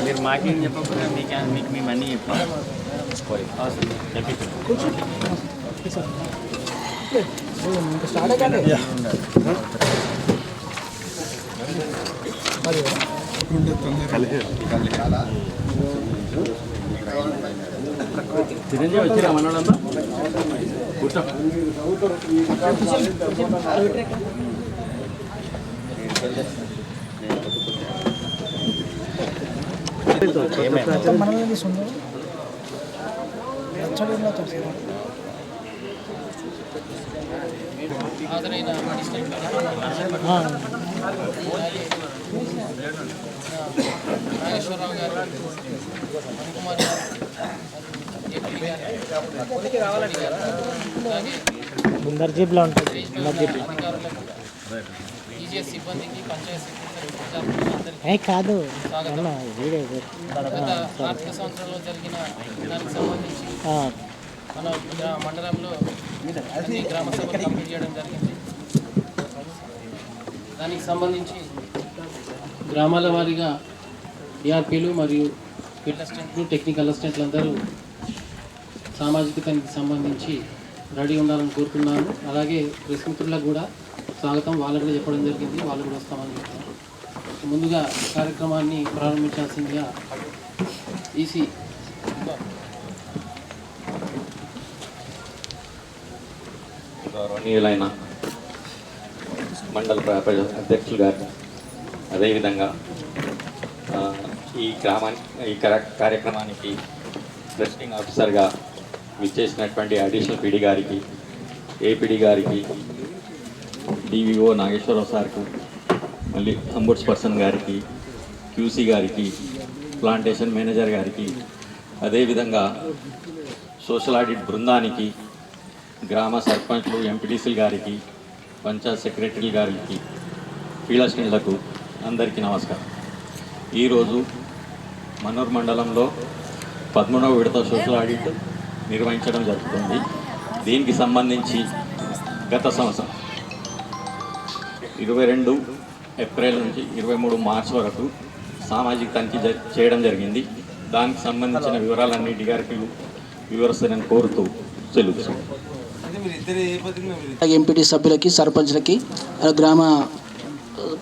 మీరు మాకేం చెప్పకుండా మీకు మేము అన్నీ చెప్పాలి. చిరంజీవి వచ్చారా మనోళ్ళంతా కూర్చో. నాగేశ్వరరావు గారు, అనుకుమార్ గారు, ముందర్జీబ్లో ఉంటుంది. అధికారులకు, ఈజీఎస్ సిబ్బందికి, పంచాయతీ సెక్రటరీ కాదు గత ఆర్థిక సంవత్సరంలో జరిగిన దానికి సంబంధించి మన మండలంలో అన్ని గ్రామ సభలు కంప్లీట్ చేయడం జరిగింది. దానికి సంబంధించి గ్రామాల వారీగా డిఆర్పీలు మరియు ఫీల్డ్ అసిస్టెంట్లు, టెక్నికల్ అసిస్టెంట్లు అందరూ సామాజికతకి సంబంధించి రెడీ ఉండాలని కోరుతున్నాను. అలాగే ప్రెస్ మిత్రులకు కూడా స్వాగతం, వాళ్ళకు కూడా చెప్పడం జరిగింది, వాళ్ళు కూడా వస్తామని చెప్పారు. ముందుగా కార్యక్రమాన్ని ప్రారంభించాల్సిందిగా ఈసీ గౌరవనీయులైన మండల అధ్యక్షులు గారు, అదేవిధంగా ఈ కార్యక్రమానికి ప్రెసిడింగ్ ఆఫీసర్గా విచ్చేసినటువంటి అడిషనల్ పీడీ గారికి, ఏపీడీ గారికి, డివిఓ నాగేశ్వరరావు సార్కు, మళ్ళీ అంబుడ్స్ పర్సన్ గారికి, క్యూసీ గారికి, ప్లాంటేషన్ మేనేజర్ గారికి, అదేవిధంగా సోషల్ ఆడిట్ బృందానికి, గ్రామ సర్పంచ్లు, ఎంపీటీసీల గారికి, పంచాయత్ సెక్రటరీ గారికి, ఫీల్డ్ అసిస్టెంట్లకు అందరికీ నమస్కారం. ఈరోజు మన్నూరు మండలంలో 13వ విడత సోషల్ ఆడిట్ నిర్వహించడం జరుగుతుంది. దీనికి సంబంధించి గత సంవత్సరం 22 ఏప్రిల్ నుంచి 23 మార్చ్ వరకు సామాజిక తనిఖీ చేయడం జరిగింది. దానికి సంబంధించిన వివరాలన్నీ డిఆర్పీలు వివరిస్తారని కోరుతూ సెలవు. ఎంపీటీ సభ్యులకి, సర్పంచ్లకి, గ్రామ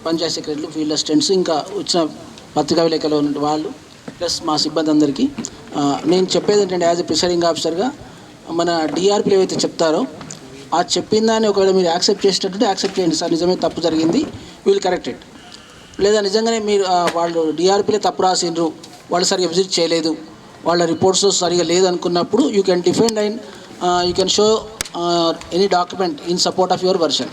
పంచాయత్ సెక్రటరీలు, ఫీల్డ్ అసిస్టెంట్స్, ఇంకా వచ్చిన పత్రికా విలేకరులు ఉన్న వాళ్ళు ప్లస్ మా సిబ్బంది అందరికీ నేను చెప్పేది ఏంటంటే, యాజ్ ఎ ప్రిసైడింగ్ ఆఫీసర్గా మన డిఆర్పీలు ఏవైతే చెప్తారో ఆ చెప్పిన దాన్ని ఒకవేళ మీరు యాక్సెప్ట్ చేసేటట్టు యాక్సెప్ట్ చేయండి. సార్ నిజమే తప్పు జరిగింది, విల్ కరెక్ట్ ఇట్. లేదా నిజంగానే మీరు వాళ్ళు డిఆర్పీలే తప్పు రాసిండ్రు, వాళ్ళు సరిగా విజిట్ చేయలేదు, వాళ్ళ రిపోర్ట్స్ సరిగా లేదనుకున్నప్పుడు you can defend and you can show any document in support of your version.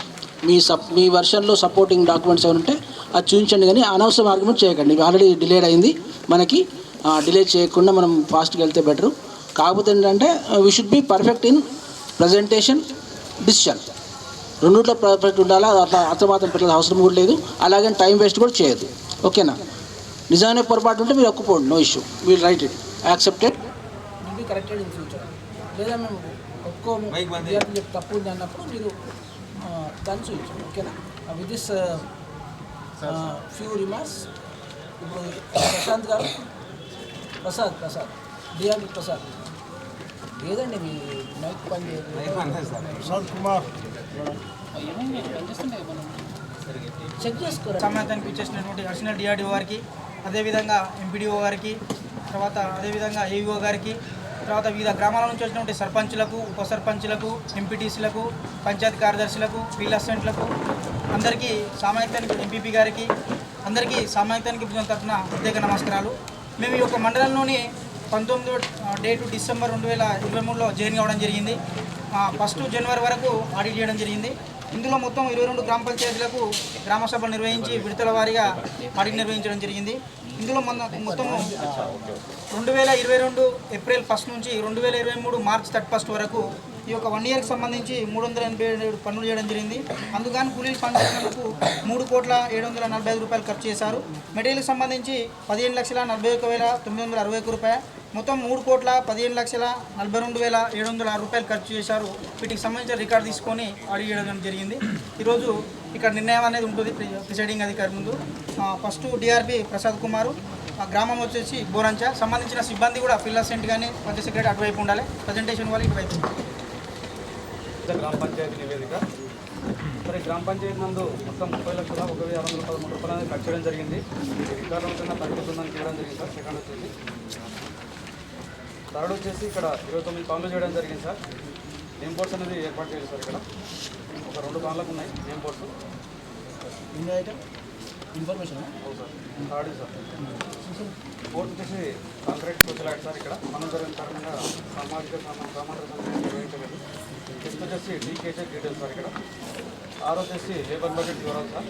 మీ వర్షన్లో సపోర్టింగ్ డాక్యుమెంట్స్ ఏమైనా ఉంటే అది చూపించండి, కానీ అనవసరం ఆర్గ్యుమెంట్ చేయకండి. ఆల్రెడీ డిలేడ్ అయింది, మనకి డిలే చేయకుండా మనం ఫాస్ట్గా వెళ్తే బెటరు. కాకపోతే ఏంటంటే we should be perfect in presentation, decision, రెండుట్లో పర్ఫెక్ట్ ఉండాలా. అట్లా అర్థమాత్రం పెట్టాల్సిన అవసరం కూడా లేదు. అలాగే టైం వేస్ట్ కూడా చేయొద్దు. ఓకేనా? నిజమైన పొరపాటు ఉంటే మీరు ఒప్పుకోండి, no issue, we'll write it, accepted, be corrected in future. లేదా మేము ఒప్పుకోము తప్పు ఉంది అన్నప్పుడు మీరు దాన్ని చూపించండి. ఓకేనా? విత్ దిస్ ఫ్యూ రిమార్క్స్ ఇప్పుడు ప్రశాంత్ గారు, ప్రసాద్ డిఆర్పి ప్రసాద్ లేదండి, మీ మైక్ పని ప్రసాద్ కుమార్ చెక్ చేసుకోరు. సమాధానానికి ఇచ్చేసినటువంటి అడిషనల్ డిఆర్డిఓ గారికి, అదేవిధంగా ఎంపీడీఓ గారికి, తర్వాత అదేవిధంగా ఏఈఓ గారికి, తర్వాత వివిధ గ్రామాల నుంచి వచ్చినటువంటి సర్పంచ్లకు, ఉప సర్పంచ్లకు, ఎంపీటీసీలకు, పంచాయతీ కార్యదర్శులకు, ఫీల్డ్ అసిస్టెంట్లకు అందరికీ, సామాజికానికి ఎంపీపీ గారికి అందరికీ సామాజికానికి తరఫున ప్రత్యేక నమస్కారాలు. మేము ఈ యొక్క మండలంలోని 19వ డేటు డిసెంబర్ 2023లో జాయిన్ కావడం జరిగింది. 1 జనవరి వరకు ఆడిట్ చేయడం జరిగింది. ఇందులో మొత్తం 22 గ్రామ పంచాయతీలకు గ్రామ సభలు నిర్వహించి విడతల వారీగా ఆడిట్ నిర్వహించడం జరిగింది. ఇందులో మొత్తము 2022 ఏప్రిల్ 1 నుంచి 2023 మార్చ్ 31 వరకు ఈ యొక్క 1 ఇయర్కి సంబంధించి 387 పనులు చేయడం జరిగింది. అందుకని కూలీలు పనిచేసినందుకు 3,745,000 రూపాయలు ఖర్చు చేశారు. మెటీరియల్కి సంబంధించి 15,41,961 రూపాయలు, మొత్తం 3,15,42,706 రూపాయలు ఖర్చు చేశారు. వీటికి సంబంధించిన రికార్డు తీసుకొని ఆడిట్ చేయడం జరిగింది. ఈరోజు ఇక్కడ నిర్ణయం అనేది ఉంటుంది ప్రిసైడింగ్ అధికారి ముందు. ఫస్ట్ డిఆర్పి ప్రసాద్ కుమారు, గ్రామం వచ్చేసి బోరంచ. సంబంధించిన సిబ్బంది కూడా ఫీల్డ్ అసిస్టెంట్ కానీ పంచాయతీ సెక్రటరీ అటువైపు ఉండాలి, ప్రజెంటేషన్ వాళ్ళు ఇటువైపు. గ్రామ పంచాయతీ నివేదిక. మరి గ్రామ పంచాయతీ నందు మొత్తం 30,613 రూపాయలు అనేది ఖర్చు చేయడం జరిగింది. రికార్డుల కింద తనిఖీ బృందానికి ఇవ్వడం జరిగింది సార్. సెకండ్ వచ్చేసి థర్డ్ వచ్చేసి ఇక్కడ 29 కాన్లు చేయడం జరిగింది సార్. నేమ్ బోర్డ్స్ అనేది ఏర్పాటు చేయాలి సార్. ఇక్కడ ఒక 2 కాన్లకు ఉన్నాయి name boards. Information sir third sir. Fourth వచ్చేసి కాంక్రీట్ సోషల్ యాక్ట్ సార్. ఇక్కడ మనం జరిగిన కారణంగా సామాజిక సామాజిక సంఘాన్ని నిర్వహించలేదు. ఫిఫ్త్ వచ్చేసి డీకేచే డీటెయిల్స్ సార్. ఇక్కడ 6 వచ్చేసి లేబర్ బడ్జెట్ వివరాలు సార్.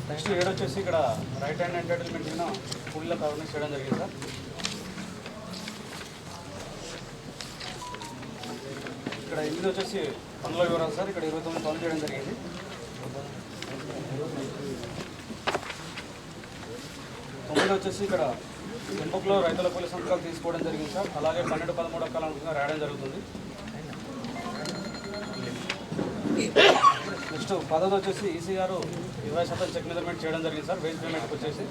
నెక్స్ట్ 7 వచ్చేసి ఇక్కడ రైట్ హ్యాండ్ ఎంటర్టైన్మెంట్ మీద ఫుల్గా కవర్నెస్ చేయడం జరిగింది సార్. ఇక్కడ 8 వచ్చేసి పనుల వివరాలు సార్. ఇక్కడ 29 పనులు చేయడం జరిగింది. 9 వచ్చేసి ఇక్కడ ఎంపకులో రైతుల కూలి సంతకాలు తీసుకోవడం జరిగింది సార్. అలాగే 12, 13 అక్కలు రాయడం జరుగుతుంది. నెక్స్ట్ 10 వచ్చేసి ఈసీఆర్ 20% చెక్ మెజర్మెంట్ చేయడం జరిగింది సార్. వేజ్ పేమెంట్కి వచ్చేసి.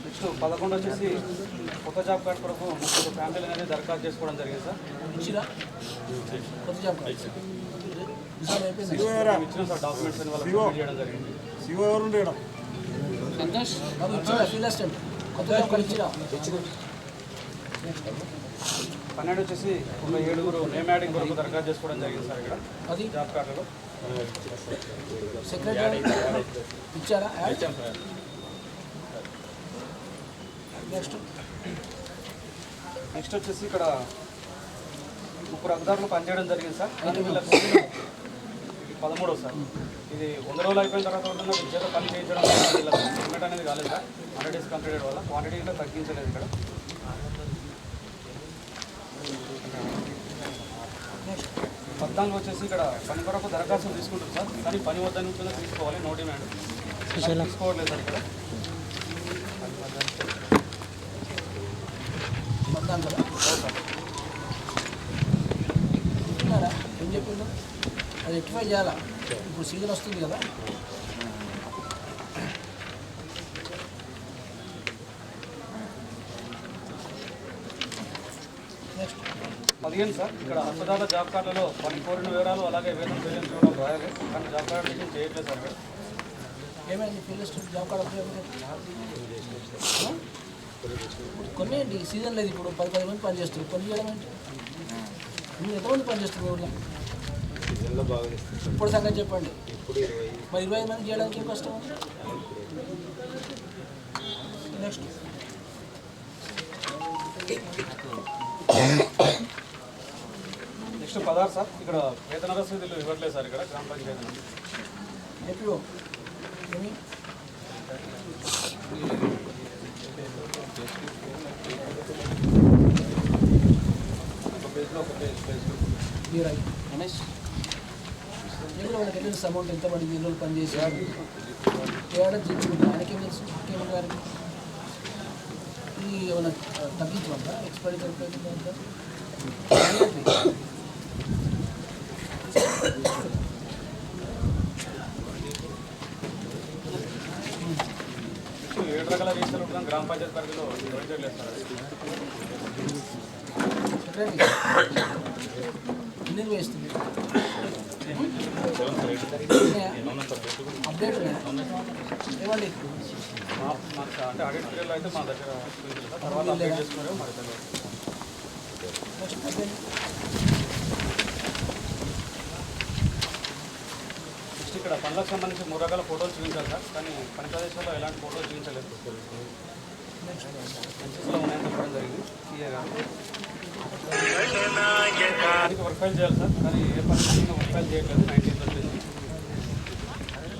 నెక్స్ట్ 11 వచ్చేసి కొత్త జాబ్ కార్డ్ కొరకు 30 ఫ్యామిలీలు అనేది దరఖాస్తు చేసుకోవడం జరిగింది సార్. ఇచ్చిన సార్ డాక్యుమెంట్స్ అని వాళ్ళకి సబ్మిట్ చేయడం జరిగింది. 12 వచ్చేసి ఒక 7 నేమ్ యాడింగ్ కొరకు దరఖాస్తు చేసుకోవడం జరిగింది సార్. ఇక్కడ అది జాబ్ కార్డులో నెక్స్ట్ వచ్చేసి ఇక్కడ 3 అధికారులు పనిచేయడం జరిగింది సార్. వీళ్ళ 13 సార్. ఇది 100 రోజులు అయిపోయిన తర్వాత ఉంటున్న విద్యతో పని చేయించడం వల్ల వీళ్ళకి పేమెంట్ అనేది కాలేదు సార్. 100 డేస్ కంప్లీటెడ్ వల్ల క్వాంటిటీలో తగ్గించలేదు ఇక్కడ. 14 వచ్చేసి ఇక్కడ పని కొరకు దరఖాస్తులు తీసుకుంటారు సార్. కానీ పని వద్ద నుంచి తీసుకోవాలి, నో డిమాండ్. తీసుకోవట్లేదు సార్. ఇక్కడ ఏం చెప్పిండు అది రెక్టిఫై చేయాలా? ఇప్పుడు సీజన్ వస్తుంది కదా. Next 15 sir. ఇక్కడ హస్తదాత జాబ్ కార్డులలో పని కోరిన వివరాలు అలాగే వేతన చెల్లించడం రాయాలి. కానీ జాబ్ కార్డు చేయట్లేదు సార్. ఇక్కడ ఏమైంది? ఫీల్డ్ జాబ్ కార్డు కొన్ని ఏంటి సీజన్ లేదు. ఇప్పుడు 10 మంది పని చేస్తారు. పని చేయడం ఏంటి? మీరు ఎంతమంది పని చేస్తారు ఊళ్ళో? ఇప్పుడు సంగతి చెప్పండి. మరి 25 మంది చేయడానికి ఏం కష్టం? Next next 16 sir. ఇక్కడ వేతన రసీదులు ఇవ్వట్లేదు సార్. ఇక్కడ గ్రామ పంచాయతీ ఎప్పుడు గణేష్ ఎప్పుడు వాళ్ళకి వెళ్ళిన అమౌంట్ ఎంత పడింది, ఎన్ని రోజులు పనిచేసి ఏడాది జీవించింది ఆయనకేం తెలుసు? ముఖ్యమంత్రి గారికి ఇది ఏమైనా తగ్గించమంటా ఎక్స్పెండిచర్ అంతా 7 రకాల రిజిస్టర్లు ఉంటాం గ్రామ పంచాయతీ పరిధిలో నిర్వహించట్లేదు సార్. ఎన్ని వేస్తుంది అప్డేట్ ఏమండి? అంటే ఆడిట్ పీరియడ్లో అయితే మా దగ్గర తర్వాత అప్డేట్ చేసుకున్నారో మరి నెక్స్ట్ ఇక్కడ పనులకు సంబంధించి 3 రకాల ఫోటోలు చూపించాలి సార్. కానీ పని ప్రదేశాల్లో ఎలాంటి ఫోటోలు చూపించలేదు. సెన్సెస్లో ఉన్నాయని చెప్పడం జరిగింది. వర్క్ ఫైల్ చేయాలి సార్. కానీ ఏ పని వర్క్ ఫైల్ చేయట్లేదు. 19th వచ్చింది.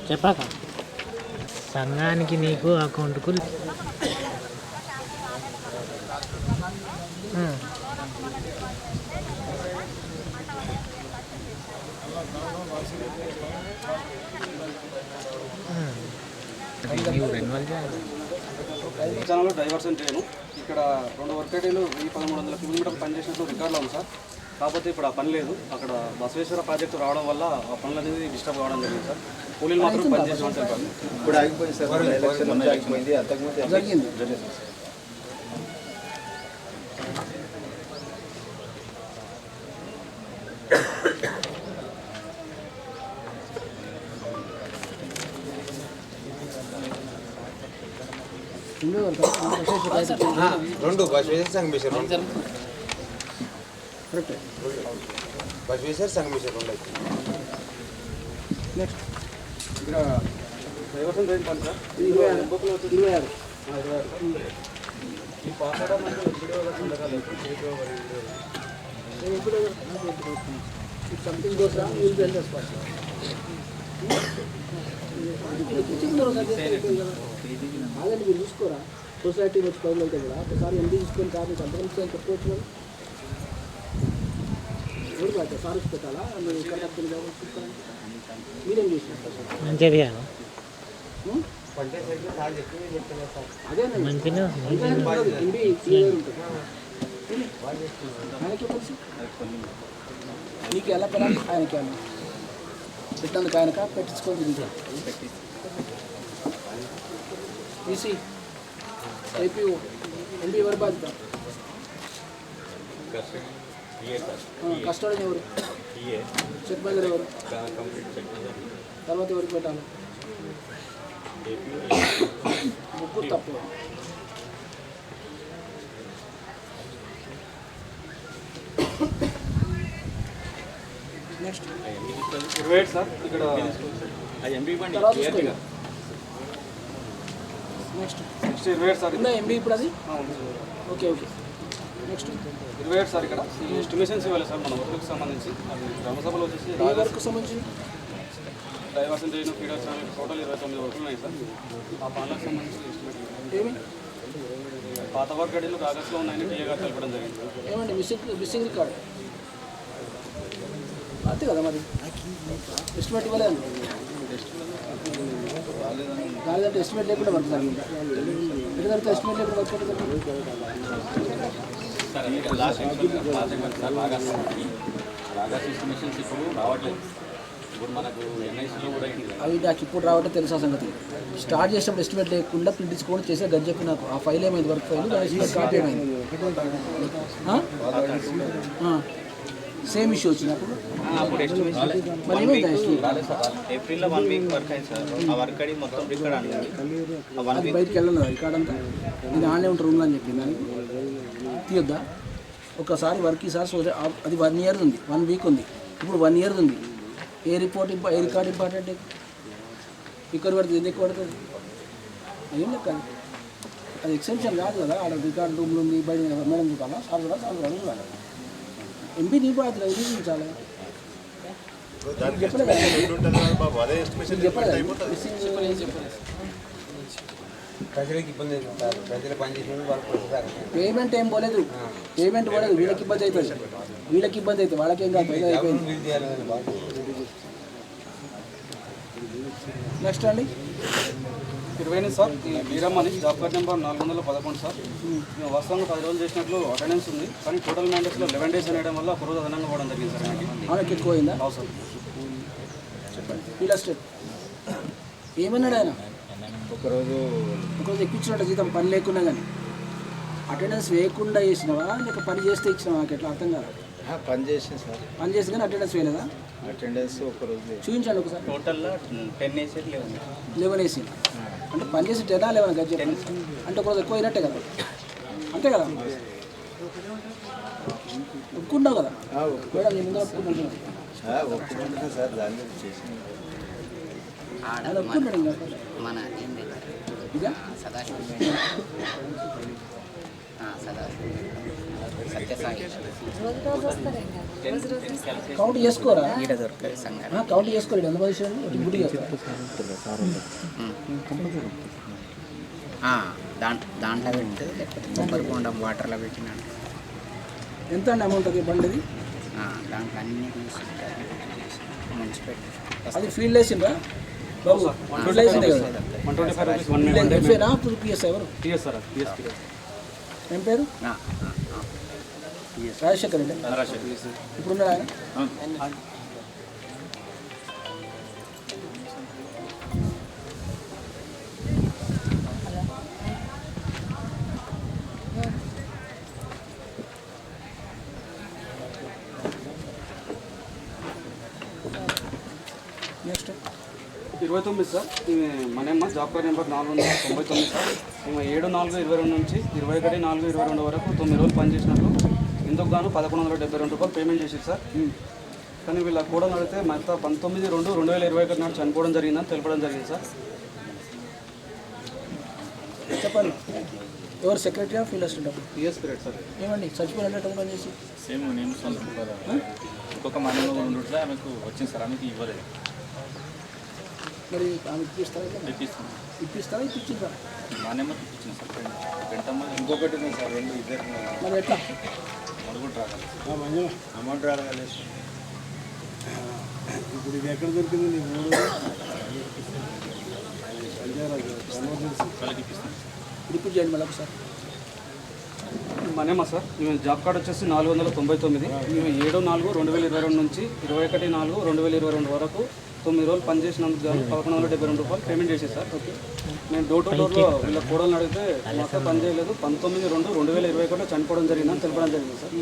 చెప్పాక సంఘానికి నీకు అకౌంట్కు ఛానల్లో డైవర్షన్ చేయను. ఇక్కడ 2 వర్క్ ఐడీలు 1,1300 కిలోమీటర్లు పనిచేసినట్లు రికార్డులో ఉంది సార్. కాకపోతే ఇప్పుడు ఆ పని లేదు. అక్కడ బసవేశ్వర ప్రాజెక్టు రావడం వల్ల ఆ పనులు అనేది డిస్టర్బ్ కావడం జరిగింది సార్. కూలీలు మాత్రం పనిచేసామని చెప్పారు. ఇప్పుడు ఆగిపోయింది సార్, ఎలక్షన్ ఆగిపోయింది, అంతకుముందు జరిగింది. రెండు బసవేశ్వర సంగమేశ్వర కరెక్ట్. బసవేశ్వర సంగమేశ్వర రెండు అయితే నెక్స్ట్ ఇక్కడ డైవర్షన్ రైన్ పని సార్. 26 ఈ పాస్వర్డ్ అంటే వీడియో ఉండగాలి. Something goes wrong will be under spot. అదే మీరు చూసుకోరా, సొసైటీ వచ్చి పనులు వెళ్తే కూడా ఒకసారి ఎంపీ తీసుకొని సార్ మీకు అంతమంది అని చెప్పుకోవచ్చు కదా. ఎవరు కాదు సార్ వచ్చి పెట్టాలా మీరు ఇక్కడ మీరేం చేసినారు మంచిగా అదే మంచిగా ఎంపీ క్లియర్ ఉంటుంది. ఆయనకి తెలుసు నీకు ఎలా పెట్టాలి, ఆయనకి అలా పెట్టినందుకు ఆయనక పెట్టించుకోండి. ఈసీ ఐపీఓ ఎంపీ ఎవరు బాధ్యత? కస్టడీ ఎవరు? చెక్ బజర్ ఎవరు? తర్వాత ఎవరికి పెట్టాలి? ముగ్గురు తప్పు. Next 28 sir. ఇక్కడ తర్వాత చూసుకోండి. Next 28 sir. ఉందా ఎంబీ ఇప్పుడు అది? Okay okay. Next 28 sir. ఇక్కడ ఈ ఎస్టిమేషన్స్ ఇవ్వాలి సార్ మన వర్క్కి సంబంధించి. అది గ్రామసభలో వచ్చేసి ఏ వర్క్ సంబంధించి డైవర్షన్ చేయడం, ఫీడర్స్ టోటల్ 29 వర్కులు ఉన్నాయి సార్. ఆ పనులకు సంబంధించి ఎస్టిమేట్ ఏమి పాత వర్క్ గడిలో కాగస్లో ఉన్నాయని టీఏ గారు తెలపడం జరిగింది. ఏమండి మిస్సింగ్ రికార్డ్ అంతే కదా మరి. ఎస్టిమేట్ ఇవ్వలేదు కాలేదంటే ఎస్టిమేట్ లేకుండా వర్క్ జరిగింది. ఎందుకంటే ఎస్టిమేట్ లేకుండా వర్క్ ఎస్టిమేషన్స్ ఇప్పుడు రావట్లేదు. ఇప్పుడు మనకు ఎన్ఐసిలో కూడా అవి నాకు ఇప్పుడు రావటం తెలుసా సంగతి. స్టార్ట్ చేసినప్పుడు ఎస్టిమేట్ లేకుండా ప్రింట్ తీసుకొని చేసే గది చెప్పి నాకు ఆ ఫైల్ ఏమైంది, వర్క్ ఫైల్ ఎస్టిమేట్ కాపీ ఏమైంది, సేమ్ ఇష్యూ వచ్చినప్పుడు మరి ఏమైంది ఎస్టిమేట్? ఏప్రిల్లో 1 వీక్ వర్క్ అయింది సార్. ఆ వర్క్ అడిగి మొత్తం రికార్డ్ అన్నది అది బయటికి వెళ్ళను రికార్డ్ అంతా. ఇది ఆన్లైన్ ఉంటారు రూమ్లో అని చెప్పింది దానికి తీయొద్దా? ఒకసారి వర్క్ ఈసారి అది 1 ఇయర్ ఉంది, 1 వీక్ ఉంది, ఇప్పుడు 1 ఇయర్ ఉంది. ఏ రిపోర్ట్ ఏ రికార్డ్ ఇంపార్టెంట్? ఇక్కడ పడుతుంది, ఎందుకు పడుతుంది? ఏం లెక్క అది ఎక్సెప్షన్ కాదు కదా. ఆడ రికార్డ్ రూమ్లో ఉంది, బయట మేడం చూడాలా, సార్ చూడాలి, సార్ చూడాలి. ఎంపీ నీ బాధ్యత ఇది చూపించాలి. ప్రజలకు ఇబ్బంది అవుతుంది, ప్రజలు పనిచేసిన వాళ్ళు పేమెంట్ ఏం పోలేదు, పేమెంట్ పోలేదు. వీళ్ళకి ఇబ్బంది అవుతుంది, వీళ్ళకి ఇబ్బంది అవుతుంది, వాళ్ళకేం కాదు. నెక్స్ట్ అండి 20 సార్. ఈ వీరమ్మని జాబ్ కార్డ్ నెంబర్ 411 సార్. మేము వాస్తవంగా 10 రోజులు చేసినట్లు అటెండెన్స్ ఉంది, కానీ టోటల్ మ్యాండేట్స్లో 11 డేస్ అనేయడం వల్ల ఒక రోజు అదనంగా పోవడం జరిగింది సార్. మనకి ఎక్కువ అయిందా? సార్ చెప్పండి. ఫీల్డ్ అసిస్టెంట్ ఏమన్నాడు ఆయన? ఒకరోజు ఎక్కించినట్టు జీతం పని లేకున్నా కానీ అటెండెన్స్ వేయకుండా చేసినావా లేక పని చేస్తే ఇచ్చినావా? నాకు ఎట్లా అర్థం కాదు. పని చేసింది సార్, పని చేసి కానీ అటెండెన్స్ వేయలేదా? అటెండెన్స్ ఒకరోజు చూపించండి ఒకసారి. టోటల్లో 10 వేసేది 11 వేసి అంటే పని చేసి 10 11 గది చెప్పండి. అంటే ఒకరోజు ఎక్కువ అయినట్టే కదా, అంతే కదా? ఒప్పుకుంటావు కదా మేడం? నేను ముందు ఒప్పుకుంటున్నాను సార్. దాన్ని చేసింది ఆయన ఒప్పుకుంటాడు. ఇంకా మన ఇదా కౌంట్ చేసుకోరా? కౌంట్ చేసుకోరు. ఎంత పొజిషన్ గుడి దాంట్లో పెట్టి లేకపోతే కొబ్బరి కొండం వాటర్లో పెట్టినాను. ఎంత అండి అమౌంట్ అది బండిది? దాంట్లో అన్నీ తీసి ముంచి పెట్టి అది ఫీల్డ్ వేసిండ్రా బాబు? ఫీల్డ్ వేసింది కదా. 125 రూపీస్ ఎఫ్ఏనా పిఎస్ ఎవరు? TS sir. టీఎస్ ఏం పేరు? రాజశేఖర్ రెడ్డి ఇప్పుడు ఉన్నారా ఆయన? Next 29 sir. ఈమె మనమ్మ జాబ్ కార్డ్ నెంబర్ 499 సార్. ఈమె 7/4/22 నుంచి 21/4/22 వరకు 9 రోజులు పనిచేసినట్లు ఇందుకు గాను 1172 రూపాయలు పేమెంట్ చేసింది సార్. కానీ వీళ్ళ కూడా అడిగితే మొత్తం 19/2/2021 నాడు చనిపోవడం జరిగిందని తెలపడం జరిగింది సార్. చెప్పండి. ఎవరు secretary field assistant? PS period sir. ఏమండి చచ్చిపోయినట్టు పని చేసి సేమ్ నేను ఇంకొక మనలో ఉండట్లే ఆమెకు వచ్చింది సార్, ఆమెకి ఇవ్వలేదు. మరి ఆమె ఇప్పిస్తారా? ఇప్పిస్తారా? ఇప్పించిందా? మానేమో ఇచ్చింది సార్, వెంటనే ఇంకొకటి ఉంది సార్, 2 ఇద్దరు మరి ఎట్లా అడుగుంటు రావాలి. అమౌంట్ రావాలి. ఇప్పుడు ఇది ఎక్కడ దొరికింది నీకు? వాళ్ళకి ఇప్పిస్తాను. రిపీట్ చేయండి మళ్ళీ ఒకసారి. మనమ్మ సార్. ఈమె జాబ్ కార్డ్ వచ్చేసి 499. ఈమె 7/4/2022 నుంచి 21/4/2022 వరకు 9 రోజులు పనిచేసినందుకు గాను 1172 రూపాయలు పేమెంట్ చేసేది సార్. ఓకే. నేను డోర్ టు డోర్లో వీళ్ళ కోడలను అడిగితే మొత్తం పని చేయలేదు, 19/2/2021 చనిపోవడం జరిగిందని తెలపడం జరిగింది సార్.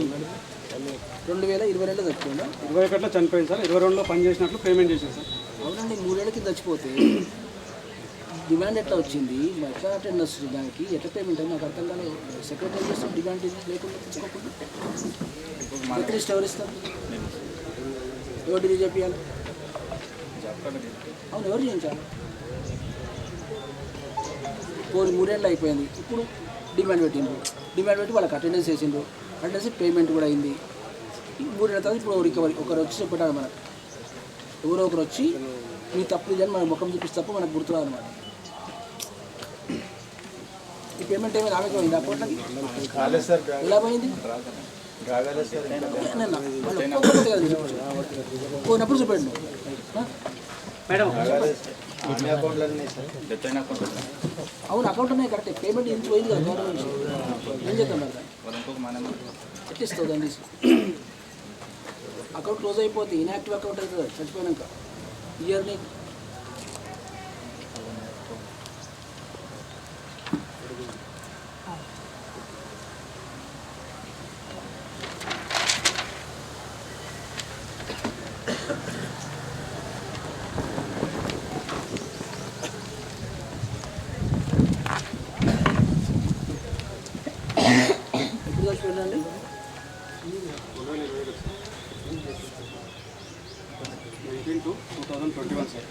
2022 చచ్చిపోయిందా? 21 చనిపోయింది సార్. 22లో పని చేసినట్లు పేమెంట్ చేసేది సార్. అవునండి, 3 ఏళ్ళకి చచ్చిపోతే డిమాండ్ ఎట్లా వచ్చింది? ఎట్లా అటెండెన్స్ దానికి ఎట్లా పేమెంట్ అని నాకు అర్థం కాలేదు. సెక్రటరీ చేస్తాం డిమాండ్ లేకుండా తెచ్చుకోకుండా ఎక్కడ ఇష్టం ఎవరు ఇస్తారు? ఎవరు డిలీట్ చేయాలి? అవును, ఎవరు చేయించాలి? 3 ఏళ్ళు అయిపోయింది. ఇప్పుడు డిమాండ్ పెట్టిండ్రు. డిమాండ్ పెట్టి వాళ్ళకి అటెండెన్స్ వేసిండ్రు. అటెండెన్స్ పేమెంట్ కూడా అయింది. 3 ఏళ్ళ తర్వాత ఇప్పుడు రికవరీ ఒకరు వచ్చి చెప్పాడు మనకు. ఎవరో ఒకరు వచ్చి మీ తప్పు ఇదని మన ముఖం చూపిస్తే తప్ప మనకు గుర్తురాదు అన్నమాట. ఈ పేమెంట్ ఏమైనా ఆమెకి పోయింది అకౌంట్లకి? రాలేదు సార్. ఎలా పోయింది? రాగలేదు సార్. పోయినప్పుడు చూపండి. ఆమె అకౌంట్లో సార్. అవును, అకౌంట్ ఉన్నాయి కరెక్ట్. పేమెంట్ ఇంత పోయింది కదా గవర్నమెంట్ నుంచి. ఏం చేద్దాం మరి? ఎట్లా ఇస్తావు దాన్ని తీసి? అకౌంట్ క్లోజ్ అయిపోతే ఇన్యాక్టివ్ అకౌంట్ అవుతుంది చచ్చిపోయాక. ఇయర్ని ఎప్పుడు చచ్చిపోయిందండి? 19/2/2021 సార్.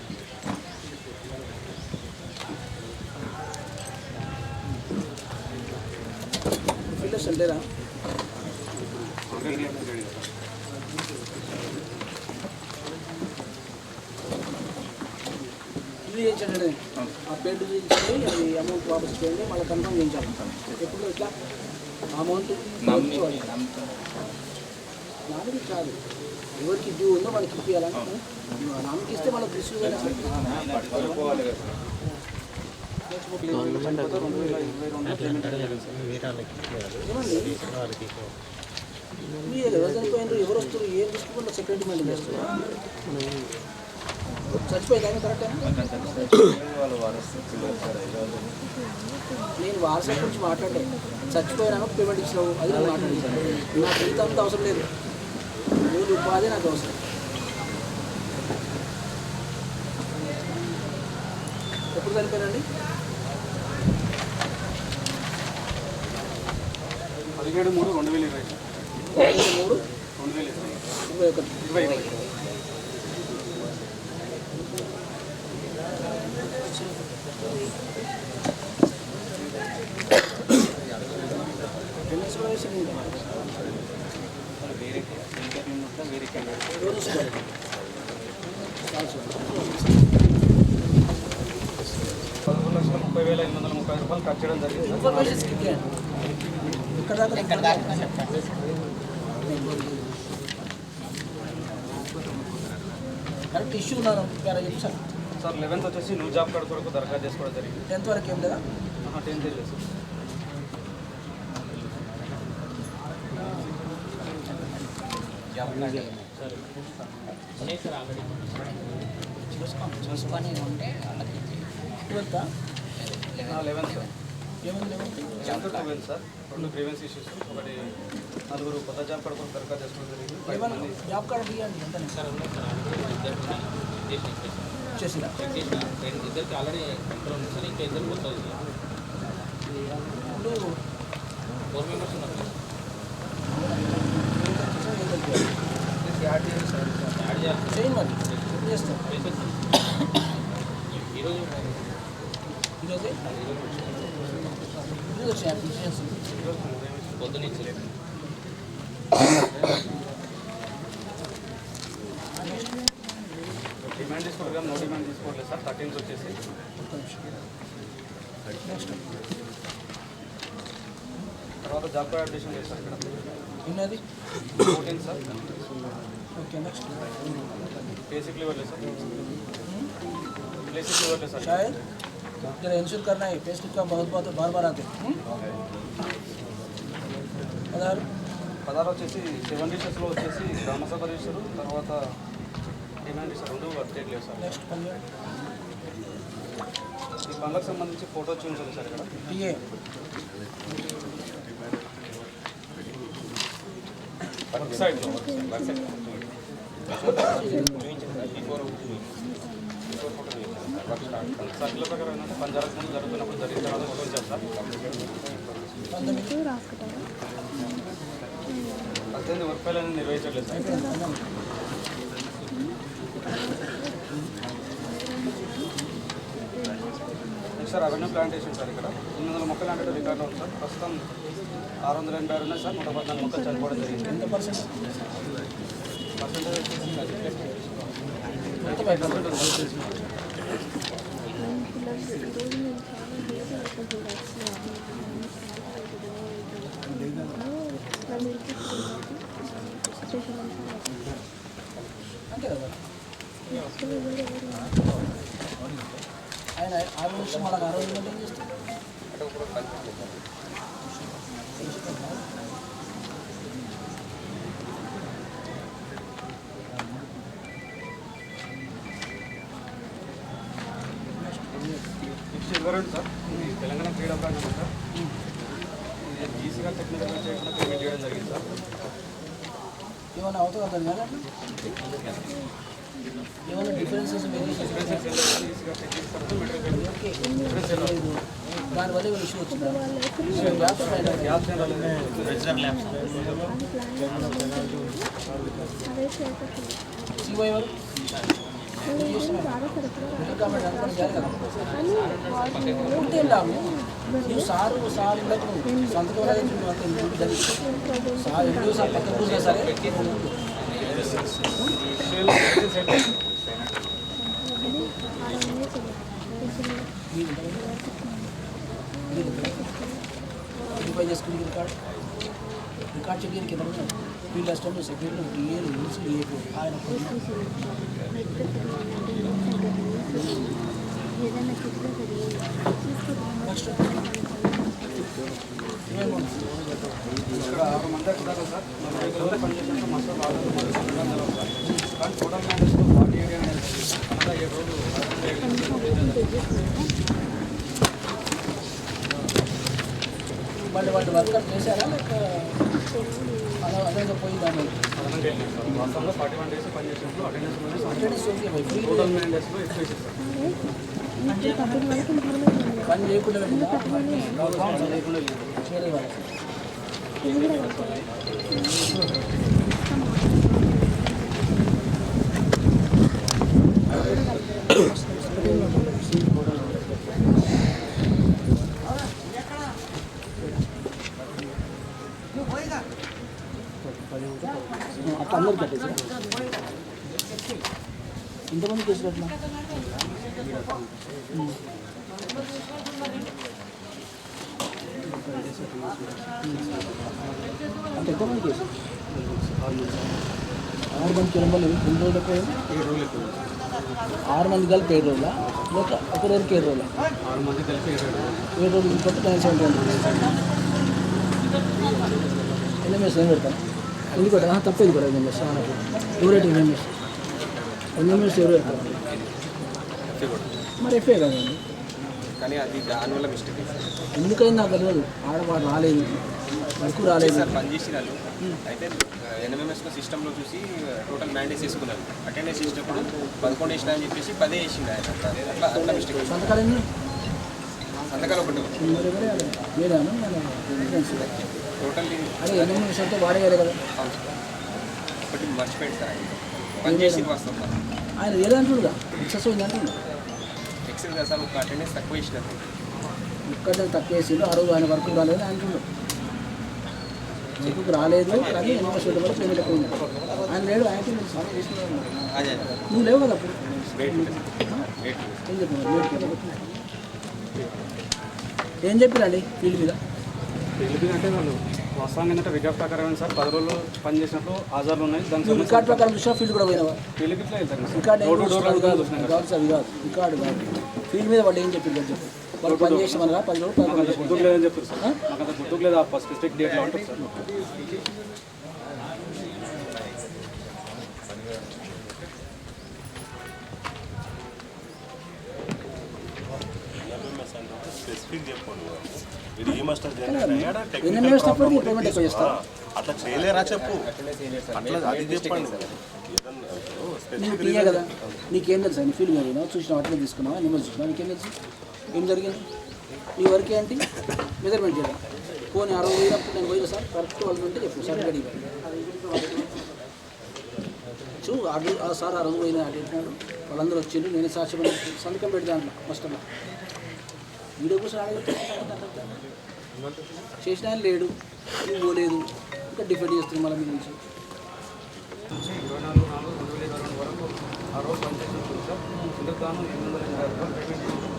ఫీల్డర్స్ అంటేరా? ఇల్లు చేయించండి. ఆ పేరు చేయించండి, అది అమౌంట్ వాపస్ చేయండి, మళ్ళీ కన్ఫర్మ్ చేయించాలి. ఎప్పుడు ఇట్లా అమౌంట్ నాన్నకి కాదు, ఎవరికి డ్యూ ఉందో వాళ్ళకి ఇప్పించాలని. నాన్నకి ఇస్తే వాళ్ళకి రిసీవ్ అయినా మీరు ఎవరు చనిపోయినారు, ఎవరు వస్తారు, ఏం తీసుకుంటారు? సెక్యూరిటీ మెయింటైన్ చేస్తారు. చచ్చిపోయిందా కరెక్ట్? నేను వారసత్వం గురించి మాట్లాడే చచ్చిపోయినా పేమెంట్ ఇచ్చినావు, అది నేను మాట్లాడించాను. నాకు ఎంత అంత అవసరం లేదు, మూడు ఉపాధి నాకు అవసరం. ఎప్పుడు చనిపోయినండి? 17/3/2020. 17/3/2021. రూపాయలు ఖర్చు చేయడం జరిగింది. ఇన్ఫర్మేషన్ స్కిప్ చేయండి. ఎక్కడ దాకా కరెక్ట్ ఇష్యూ ఉన్నాను చెప్పు సార్. సార్ 11th వచ్చేసి న్యూ జాబ్ కార్డ్ కొరకు దరఖాస్తు చేసుకోవడం జరిగింది. 10th వరకు ఏం లేదా? 10th లేదు సార్. చూసుకొని ఉంటే వాళ్ళకి 11 సార్ ఏముంది 12 సార్ 2 గ్రీవెన్స్ ఇష్యూస్, ఒకటి 4 కొత్త జాబ్ కార్డు కూడా దరఖాస్తు చేసుకోవడం జరిగింది. 5 మంది జాబ్ కార్డు ఇవ్వండి ఎంత చేసిరా ఇద్దరికి ఆల్రెడీ కంట్రోల్ ఉంది సార్, ఇంకా ఇద్దరు కొత్తది ఇప్పుడు 4 మెంబర్స్ ఉన్నారు. యాడ్ చేయాలి సార్. యాడ్ చేయాలి చేయండి మరి ఎప్పుడు చేస్తాం ఈరోజు ఈరోజే ఈరోజు వచ్చాయి అప్లికేషన్స్ పొద్దున్నుంచి డిమాండ్ తీసుకోవడం నో డిమాండ్ తీసుకోవట్లేదు సార్. 13th వచ్చేసి తర్వాత జాబ్ కార్డ్ అప్డేషన్ చేస్తారు ఇక్కడ. ఉన్నది 14th sir okay next basic level है सर, बेसिक लेवल है सर. शायद जरा इंश्योर करना है पेस्ट का बहुत बार बार आते పదహారు వచ్చేసి 7 డిషెస్లో వచ్చేసి గ్రామసభ రిజిస్టరు, తర్వాత డిమాండ్ సార్ 2 వర్క్ చేయట్లేదు సార్. నెక్స్ట్ ఈ పనులకు సంబంధించి ఫోటో చూపించాలి సార్ ఇక్కడ. టీఏ వర్క్ సైడ్ సర్కిల్ ప్రకారం ఏంటంటే పని జరగకుండా జరుగుతున్నప్పుడు జరిగిన తర్వాత ఫోటో ఇచ్చారు సార్. 18 వర్క్ ఫైల్ అనేది నిర్వహించట్లేదు sir. Next sir avenue plantation sir ఇక్కడ 800 మొక్కలు అంటే రికార్డులో ఉంది సార్. ప్రస్తుతం 686 ఉన్నాయి సార్. 114 మొక్కలు చనిపోవడం జరిగింది. ఎంత పర్సెంట్ పర్సెంటేజ్ వచ్చేసి 35%. అంతే కదా ఆయన 6 నిమిషం మనకు 60 గంటలు ఏం చేస్తారు ఇవ్వరండి సార్. ఇది తెలంగాణ క్రీడా ప్రాంగణం సార్. ఇది ఈజీగా టెక్నికల్గా చేయకుండా పేమెంట్ చేయడం జరిగింది సార్. ఏమైనా అవుతుంది అర్థం కదా ఏమైనా డిఫరెన్సెస్ ఈజీగా టెక్నిక్స్ మెటీరియల్ దానివల్ల ఏమైనా ఇష్యూ వచ్చిందా గ్యాస్ రాలేదు. సివై వారు ఉంటే లాభం నువ్వు సారు సంతకం సార్ ఎన్నో సార్ పక్కన కూర్చున్నా సరే చేసుకుని రికార్డ్ చెక్ కింద ఫీల్డ్ అసిస్టెంట్ సెక్రటరీ టీఏలు రూల్స్ డిఏపీ ఆయన నెక్స్ట్ ఇక్కడ 6 మంది ఎక్కుతారు సార్. 40 రోజులు పనిచేసిన మొత్తం 4 రోజులు సార్. కానీ టోటల్ మ్యానేజ్లో 48 అనేది అనగా 7 రోజులు వాళ్ళు వర్కర్ చేశారా లేక అలా అదే పోయిందా వాస్తవంలో 41 డేస్ పనిచేసినప్పుడు attendance okay by free total 9 డేస్లో ఎక్కువ వేసారు సార్. పని చేయకుండా లేకుండా చేయలేదు వాళ్ళకి అట్లా అందరికి కట్టేసి ఇంతమంది కేసులు అట్లా అంటే ఎంతమంది కేసు 6 మంది కిలోమీటర్లు ఎన్ని రోజులు ఎక్కువ 7 రోజులు ఎక్కువ 6 మంది కలిపి 7 రోజులా లేక ఒకరికి 7 రోజులా 6 మంది కలిపి 7 రోజులు కొత్త 970 ఎన్ఎంఎస్ ఏం పెడతాను ఇది కూడా తప్పేది కూడా ఎంఎంఎస్ ఎవరైతే ఎంఎంఎస్ ఎవరు మరి ఎఫ్ఏ కదండి. కానీ అది దానివల్ల మిస్టేక్ ఎందుకైనా నాకు తెలియదు. ఆడవాడు రాలేదు, వర్క్ రాలేదు. సార్ పని చేసి వాళ్ళు అయితే ఎన్ఎంఎంఎస్లో సిస్టంలో చూసి టోటల్ మ్యాండేస్ వేసుకున్నారు. అటెండెన్స్ చేసినప్పుడు 11 వేసిన అని చెప్పేసి 10 వేసింది ఆయన. అట్లా మిస్టేక్. సంతకాలు ఎన్ని? సంతకాలు ఒకటి టోటల్ అదే ఎంఎంఎస్ అంటే వాడేయాలి కదా. ఒకటి మర్చిపోయింది సార్. ఆయన పని చేసింది వాస్తవం. ఆయన ఏదంటుడుగా ఎక్సెస్ అయింది అంటుండు. ఎక్సెస్ కదా సార్, ఒక అటెండెన్స్ తక్కువ వేసినట్టు. ఒక్కటే తక్కువ వేసిండు. ఆ రోజు ఆయన వర్క్ రాలేదు అంటుండు. వర్క్ రాలేదు కానీ యూనివర్సిటీ వల్ల పేమెంట్ ఎక్కువ ఉంది. ఆయన లేడు. ఆయనకి నేను సాల్వ్ చేసుకున్నాను. నువ్వు లేవు కదా అప్పుడు. ఏం చెప్పిరండి ఫీల్డ్ మీద? ఫీల్డ్ మీద అంటే వాళ్ళు వాస్తవానికి ఏంటంటే రికార్డ్ ప్రకారం సార్ 10 రోజులు పని చేసినట్లు ఆధారాలు ఉన్నాయి. దానికి రికార్డ్ ప్రకారం చూసినా ఫీల్డ్ కూడా పోయినావా? ఫీల్డ్కి ఇట్లా వెళ్తారు రికార్డ్ కాదు అవి కాదు రికార్డు కాదు. ఫీల్డ్ మీద వాళ్ళు ఏం చెప్పింది చెప్పి వాళ్ళు పని చేసామనగా 10 రోజులు గుర్తుకు లేదని చెప్తారు సార్. నాకు అంత గుర్తుకు లేదు. స్పెసిఫిక్ డేట్లో ఉంటుంది సార్. ఎన్ఎంఎస్ తప్పటి పేమెంట్ ఎక్కువ చేస్తా. అట్లా చేయలేరా చెప్పు. అట్లా అది చెప్పండి. నువ్వు టీయే కదా, నీకేం తెలుసా? నీ ఫీల్డ్ మీద చూసినావు, అట్లా తీసుకున్నావా, నిమ్మలు చూసినావు, నీకేం తెలుసు ఏం జరిగింది? నీ వరకు ఏంటి? మెజర్మెంట్ చేయడం. పోనీ 60 పోయినప్పుడు నేను పోయినా సార్ కరెక్ట్ వాళ్ళు ఉంటే చెప్పు సార్ గడి చూ ఆ సార్ ఆ రోజు పోయినా అడిగినాడు. వాళ్ళందరూ వచ్చిండ్రు. నేనే సాక్షి సంతకం పెట్టి దాంట్లో కష్టంగా వీడియో కోసం చేసిన ఆయన లేడు, నువ్వు పోలేదు, ఇంకా డిఫెండ్ చేస్తుంది మళ్ళీ మీ నుంచి. 24/4/2020 వరకు ఆ రోజు పనిచేసినప్పుడు సార్ ఇందుకు గాను 880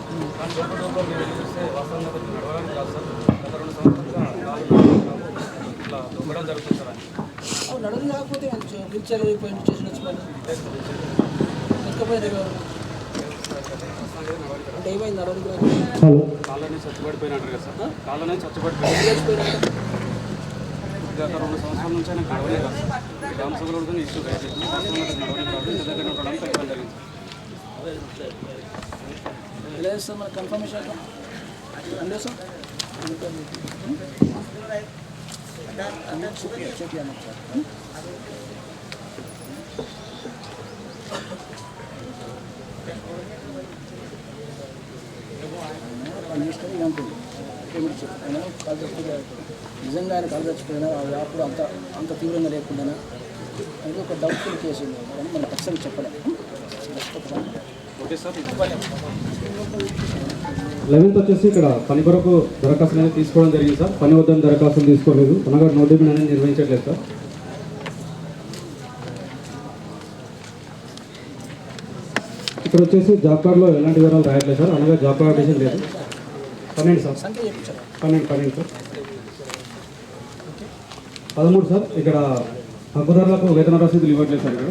పేమెంట్ కానీ డబ్బు మీరు చూస్తే వాస్తవంగా నడవడానికి కాదు సార్. గత 2 సంవత్సరాలుగా ఇట్లా దొంగడం జరుగుతుంది సార్. అని నడవడం కాకపోతే పిలిచారు పోయింట్ చేసిన ఎక్కపోయింది అంటే ఏమైంది? నడవడం కాళ్ళని చచ్చిపడిపోయినట్టు కదా సార్. కాళ్ళని చచ్చిపడిపోయిన గత 2 సంవత్సరాల నుంచి ఆయన నడవలే కాదు సార్. గ్రామ సభలో ఇష్యూ రైట్ చేసింది. నడవడం కాదు, ఇంటి దగ్గర ఉండడానికి ఇవ్వడం జరిగింది. ఎలా చేస్తాం మన కన్ఫర్మేషన్ అండి సార్? పని చేసుకొని ఇదంటుంది పేమెంట్ చెప్పిన కాల్ చచ్చిపోయినా నిజంగా ఆయన కాల్ చచ్చిపోయినా అప్పుడు అంత తీవ్రంగా లేకుండా అది ఒక డౌట్ఫుల్ కేసు ఉంది కానీ మనం ఖచ్చితంగా చెప్పలేము. Okay sir. 11th వచ్చేసి ఇక్కడ పని కొరకు దరఖాస్తు అనేది తీసుకోవడం జరిగింది సార్. పని వద్దని దరఖాస్తులు తీసుకోలేదు. అనగా నోటిఫికేషన్ అనేది నిర్వహించట్లేదు సార్. ఇక్కడ వచ్చేసి జాబ్ కార్డులో ఎలాంటి వివరాలు రాయట్లేదు సార్. అనగా జాబ్ కార్డ్ అప్డేషన్ లేదు. 12 సార్. 12 సార్. 13 సార్. ఇక్కడ హక్కుదారులకు వేతన రసీదులు ఇవ్వట్లేదు సార్. ఇక్కడ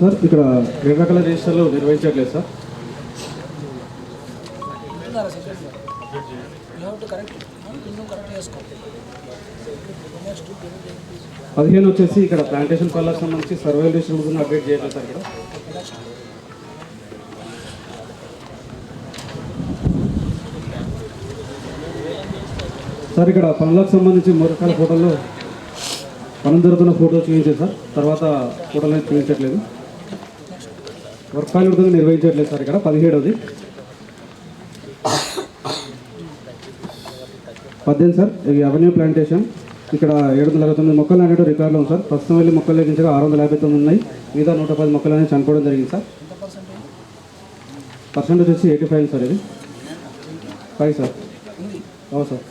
సార్. ఇక్కడ 2 రకాల రిజిస్టర్లు నిర్వహించట్లేదు సార్. పదిహేను వచ్చేసి ఇక్కడ ప్లాంటేషన్ పనులకు సంబంధించి సర్వే లిస్టులు కూడా అప్డేట్ చేయట్లేదు సార్. ఇక్కడ సార్ ఇక్కడ పనులకు సంబంధించి 3 రకాల ఫోటోలు పనులు జరుగుతున్న ఫోటో చూపించారు సార్. తర్వాత ఫోటోలు అనేది చూపించట్లేదు. వర్క్ ఫైల్ కూడా నిర్వహించట్లేదు సార్. ఇక్కడ 17వ 18 సార్. ఇది అవెన్యూ ప్లాంటేషన్. ఇక్కడ 769 మొక్కలు అనేవి రికార్డులో ఉంది సార్. ప్రస్తుతం వెళ్ళి మొక్కలు లెక్కించగా 659 ఉన్నాయి. మిగతా 110 మొక్కలు అనేది చనిపోవడం జరిగింది సార్. పర్సెంటేజ్ వచ్చి 85 సార్. ఇది 5 సార్. అవును సార్.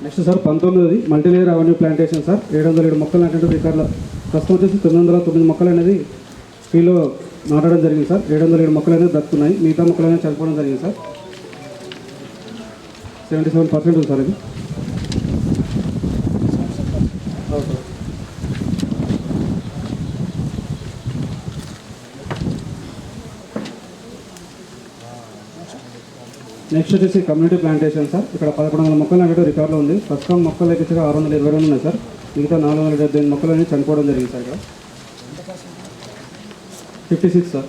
నెక్స్ట్ సార్ 19ది మల్టీలేయర్ అవెన్యూ ప్లాంటేషన్ సార్ 707 మొక్కలు నాటినట్టు రికార్డులో ప్రస్తుతం వచ్చేసి 909 మొక్కలు అనేది ఫీల్డ్లో నాటడం జరిగింది సార్. 707 మొక్కలు అనేది దక్కున్నాయి, మిగతా మొక్కలు అనేది చనిపోవడం జరిగింది సార్. 77% ఉంది సార్ ఇది. నెక్స్ట్ వచ్చేసి కమ్యూనిటీ ప్లాంటేషన్ సార్. ఇక్కడ 1100 మొక్కలు నాటడం రికార్డులో ఉంది. ప్రస్తుతం మొక్కలు లెక్కించగా 622 ఉన్నాయి సార్. మిగతా 478 మొక్కలు అనేది చనిపోవడం జరిగింది సార్. ఇక్కడ 56 సార్.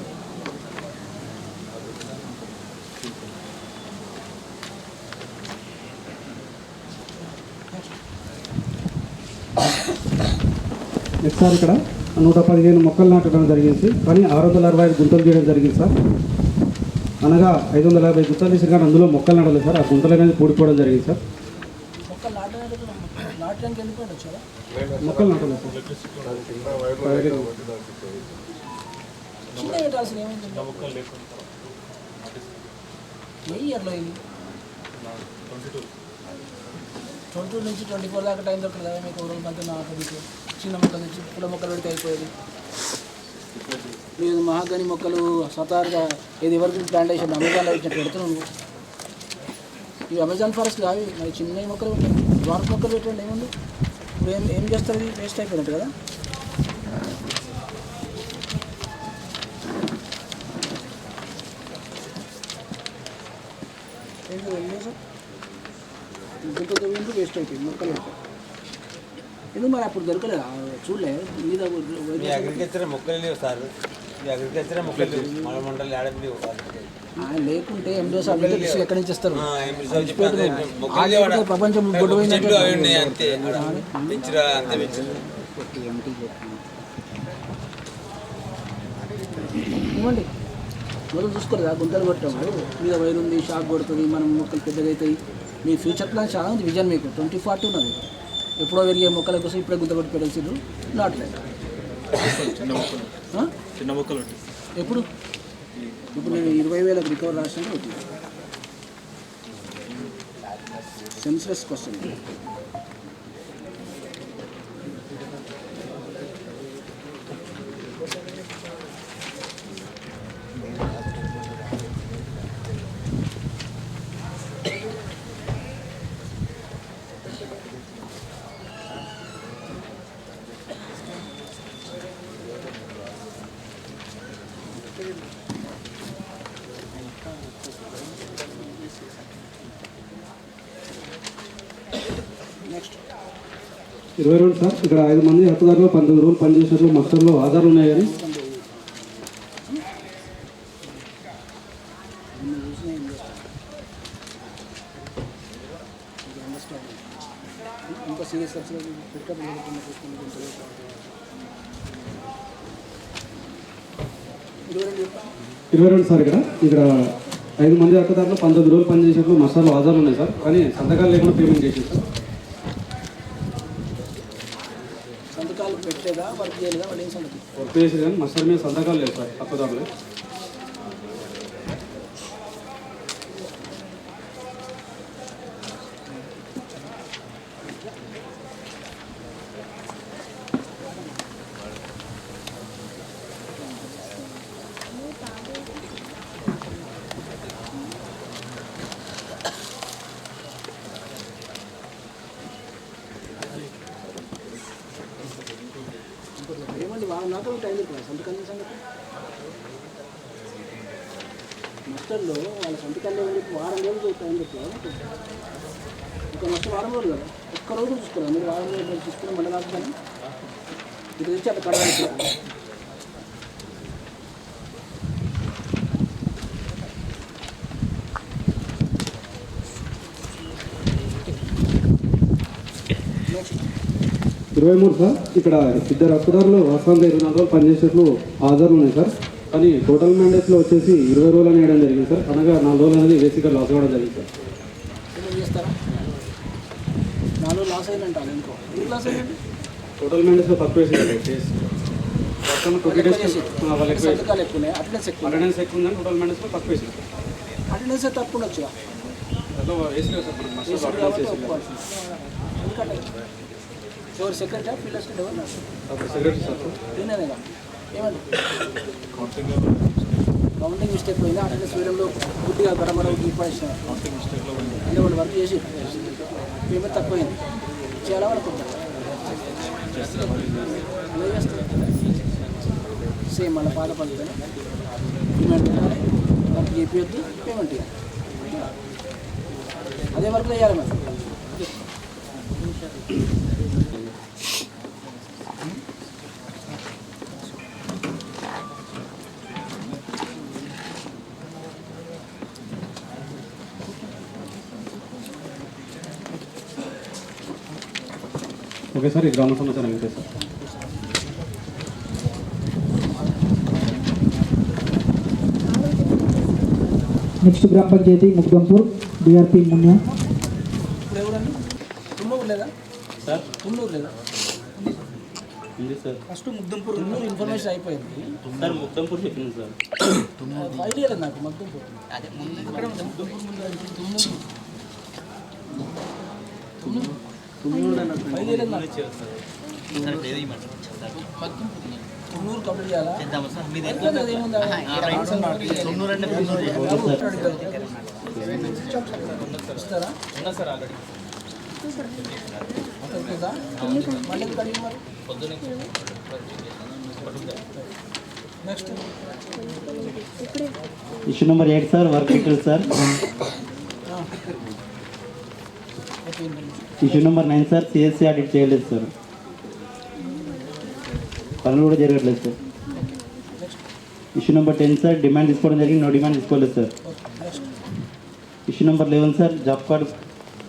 నెక్స్ట్ సార్ ఇక్కడ 115 మొక్కలు నాటడం జరిగింది, కానీ 665 గుంతలు చేయడం జరిగింది సార్. అనగా 550 గుంతలు తీసి కానీ అందులో మొక్కలు నాటలేదు సార్. ఆ గుంతలు అనేది పూడిపోవడం జరిగింది సార్. మొక్కలు నాటలేదు సార్. ఏ ఇయర్లో ఇది 22 నుంచి 24 దాకా టైం దొరకదు కదా మీకు. రోజు మధ్య నాటడానికి చిన్న మొక్కలు తెచ్చి పూల మొక్కలు పెడితే అయిపోయేది. లేదు మహాగని మొక్కలు స్వతహాగా ఇది ఎవరికి ప్లాంటేషన్ అమెజాన్లో ఇచ్చినట్టు పెడుతున్నాను. ఇవి అమెజాన్ ఫారెస్ట్ కావి, మరి చిన్న మొక్కలు ఉంటాయి. డ్వార్ఫ్ మొక్కలు పెట్టండి, ఏముంది. ఇప్పుడు ఏం చేస్తారు, ఇది వేస్ట్ అయిపోయినట్టు కదా. గుంటతో వేస్ట్ అయిపోయింది మొక్కలు. ఎందుకు మరి అప్పుడు దొరకలేదు, చూడలే మీద అగ్రికల్చర్ మొక్కలు లేవు సార్. అగ్రికల్చర్ మొక్కలు మన మండలి ఆడలేవు. లేకుంటే ఎండో సార్ ఎక్కడి నుంచి వస్తారు. ప్రపంచం ఇవ్వండి. మొదలు చూసుకోలేదు, గుంతలు కొట్టాము మీద వైర్ ఉంది, షాక్ కొడుతుంది, మనం మొక్కలు పెద్దగా అవుతాయి. మీ ఫ్యూచర్ ప్లాన్ చాలా ఉంది, విజన్ మీకు 2040 ఉన్నది. ఎప్పుడో పెరిగే మొక్కల కోసం ఇప్పుడే గుంత కొట్టి పెట్టేసారు, నాటలేదు. చిన్న మొక్కలు ఎప్పుడు ఇప్పుడు నేను 20,000 రికవర్ రాసినట్టు ఒకటి సెన్స్లెస్ క్వశ్చన్. Next 22 sir. ఇక్కడ 5 మంది హక్కుదారులు 19 రోజులు పనిచేసినట్లు మస్టర్లో ఆధారాలు ఉన్నాయి. కానీ ఇంకా సీరియస్ 22 సార్. ఇక్కడ 5 మంది హక్కుదారులు 19 రోజులు పనిచేసినట్లు మస్టర్లో ఆధారాలు ఉన్నాయి సార్. కానీ సంతకాలు లేకుండా పేమెంట్ చేసింది సార్. సంతకాలు పెట్టలేదా, వర్క్ చేయలేదా, వాళ్ళు ఏం సంతకం వర్క్ చేసేది కానీ మస్టర్ మీద సంతకాలు లేవు సార్ హక్కుదారులు. ఏమండి వాళ్ళ నాకు టైం దొరుకుతుంది సంతకాలు సంగతి. మస్టర్లో వాళ్ళ సంతకాలు ఏమని చెప్పి వారం రోజులు టైం దొరుకుతుంది. ఒక మస్టర్ వారం రోజులు కదా, ఒక్క రోజు చూసుకోవాలి. మీరు వారం రోజులు చూసుకుని మళ్ళీ నాకు కానీ ఇది తెచ్చి అట్లా కడగాలి. Next 23 sir. ఇక్కడ 2 హక్కుదారులు వాస్తవంగా 24 రోజులు పనిచేసేట్లు ఆధారాలు ఉన్నాయి సార్. కానీ టోటల్ మ్యాండేట్స్లో వచ్చేసి 20 రోజులు అని వేయడం జరిగింది సార్. అనగా 4 రోజులు అనేది బేసిక్గా లాస్ అవ్వడం జరిగింది సార్. ఏం చేస్తారా 4 లాస్ అయినంట. ఇంకో ఎందుకు లాస్ అయ్యండి, టోటల్ మ్యాండేట్స్లో తక్కువ వేసింది. సంతకాలు ఎక్కువ ఉన్నాయి, అటెండెన్స్ ఎక్కువ. అటెండెన్స్ ఎక్కువ ఉందని టోటల్ మ్యాండేట్స్లో తక్కువ వేసింది. అటెండెన్స్ తక్కువ ఉండొచ్చు. ఎవరు సెక్రటరీ ఫీల్డ్ అసిస్టెంట్ ఎవరు సెక్రటరీ సార్ నేనేగా ఏమండి కౌంటింగ్ మిస్టేక్ పోయింది అటెండెన్స్ వేయడంలో పూర్తిగా గడబడ ఇప్పించిన అంటే వాళ్ళు వర్క్ చేసి పేమెంట్ తక్కువైంది చాలా వరకు సేమ్ మళ్ళీ పాత పద్ధతి పేమెంట్ ఇవ్వాలి వర్క్ చేయించద్దు పేమెంట్ ఇవ్వాలి అదే వర్క్ చేయాలి మరి ఓకే సార్ ఈ గ్రామ సమాచారం అయితే సార్ నెక్స్ట్ గ్రామ పంచాయతీ ముక్దంపూర్ డిఆర్పి మున్యా ఇప్పుడు ఎవరండి తుమ్మూరు లేదా సార్ తుమ్మూరు లేదా ఉంది sir first Mugdampur Tummuru information అయిపోయింది సార్ ముక్తంపూర్ చెప్పింది సార్ ఐడియా లేదు నాకు ముగ్దంపూర్ అదే ఇక్కడ ముగ్దంపూర్ ముందు ఐడియా లేదు నాకు తుమ్మూరు కంప్లీట్ చేయాలా ఇస్తారా మళ్ళీ కడిగి మరి next issue number 8 sir work details sir issue number 9 sir CSC audit చేయలేదు సార్ పనులు కూడా జరగట్లేదు sir issue number 10 sir demand తీసుకోవడం జరిగింది నో డిమాండ్ తీసుకోలేదు sir issue number 11 sir job card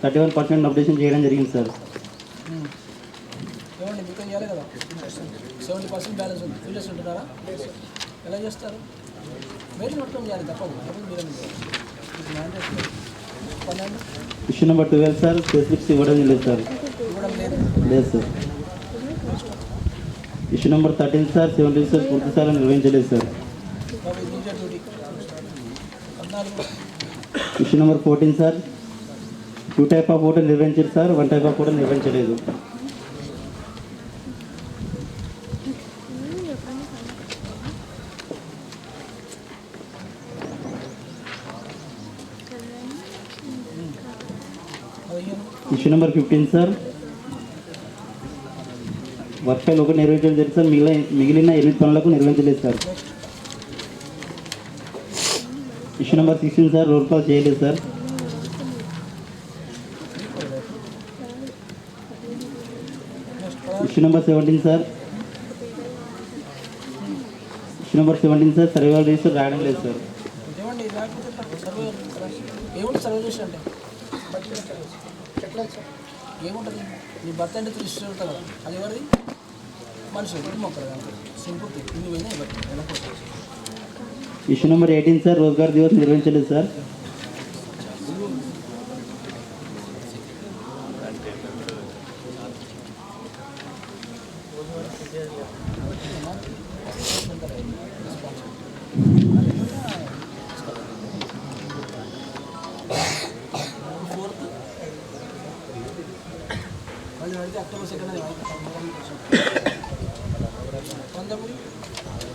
31% updation చేయడం జరిగింది సార్ ఏమండి మీకు చేయాలి కదా 70% బ్యాలెన్స్ ఉంది ఫీల్డర్స్ ఉంటున్నారా ఎలా చేస్తారు వేరే మొత్తం చేయాలి తప్పదు అప్పుడు మీరు ఇష్యూ నెంబర్ 12 సార్ స్పెసిఫిక్స్ ఇవ్వడం లేదు సార్ ఇవ్వడం లేదు లేదు sir issue number 13 sir 70 sir పూర్తి సార్ నిర్వహించలేదు sir duty 14 issue number 14 sir 2 type of voter నిర్వహించారు సార్ 1 టైప్ ఆఫ్ ఓటర్ నిర్వహించలేదు issue number 15 sir work file ఒకటి నిర్వహించడం జరిగింది సార్ మిగిలిన 8 పనులకు నిర్వహించలేదు sir issue number 16 sir roll call చేయలేదు sir issue number 17 sir issue number 17 sir survival register రాయడం లేదు సార్ ఏమండి లేకపోతే సర్వే ఏముంటుంది సర్వే చేసి అంటే ఏముంటుంది నీ భర్త అంటే రిజిస్టర్ అవుతుంది కదా అది ఎవరిది మనిషి ఇది మొక్కలు అంతే సింపుల్ ఇన్ని పోయినా ఇవ్వండి issue number 18 sir Rozgar Divas నిర్వహించలేదు సార్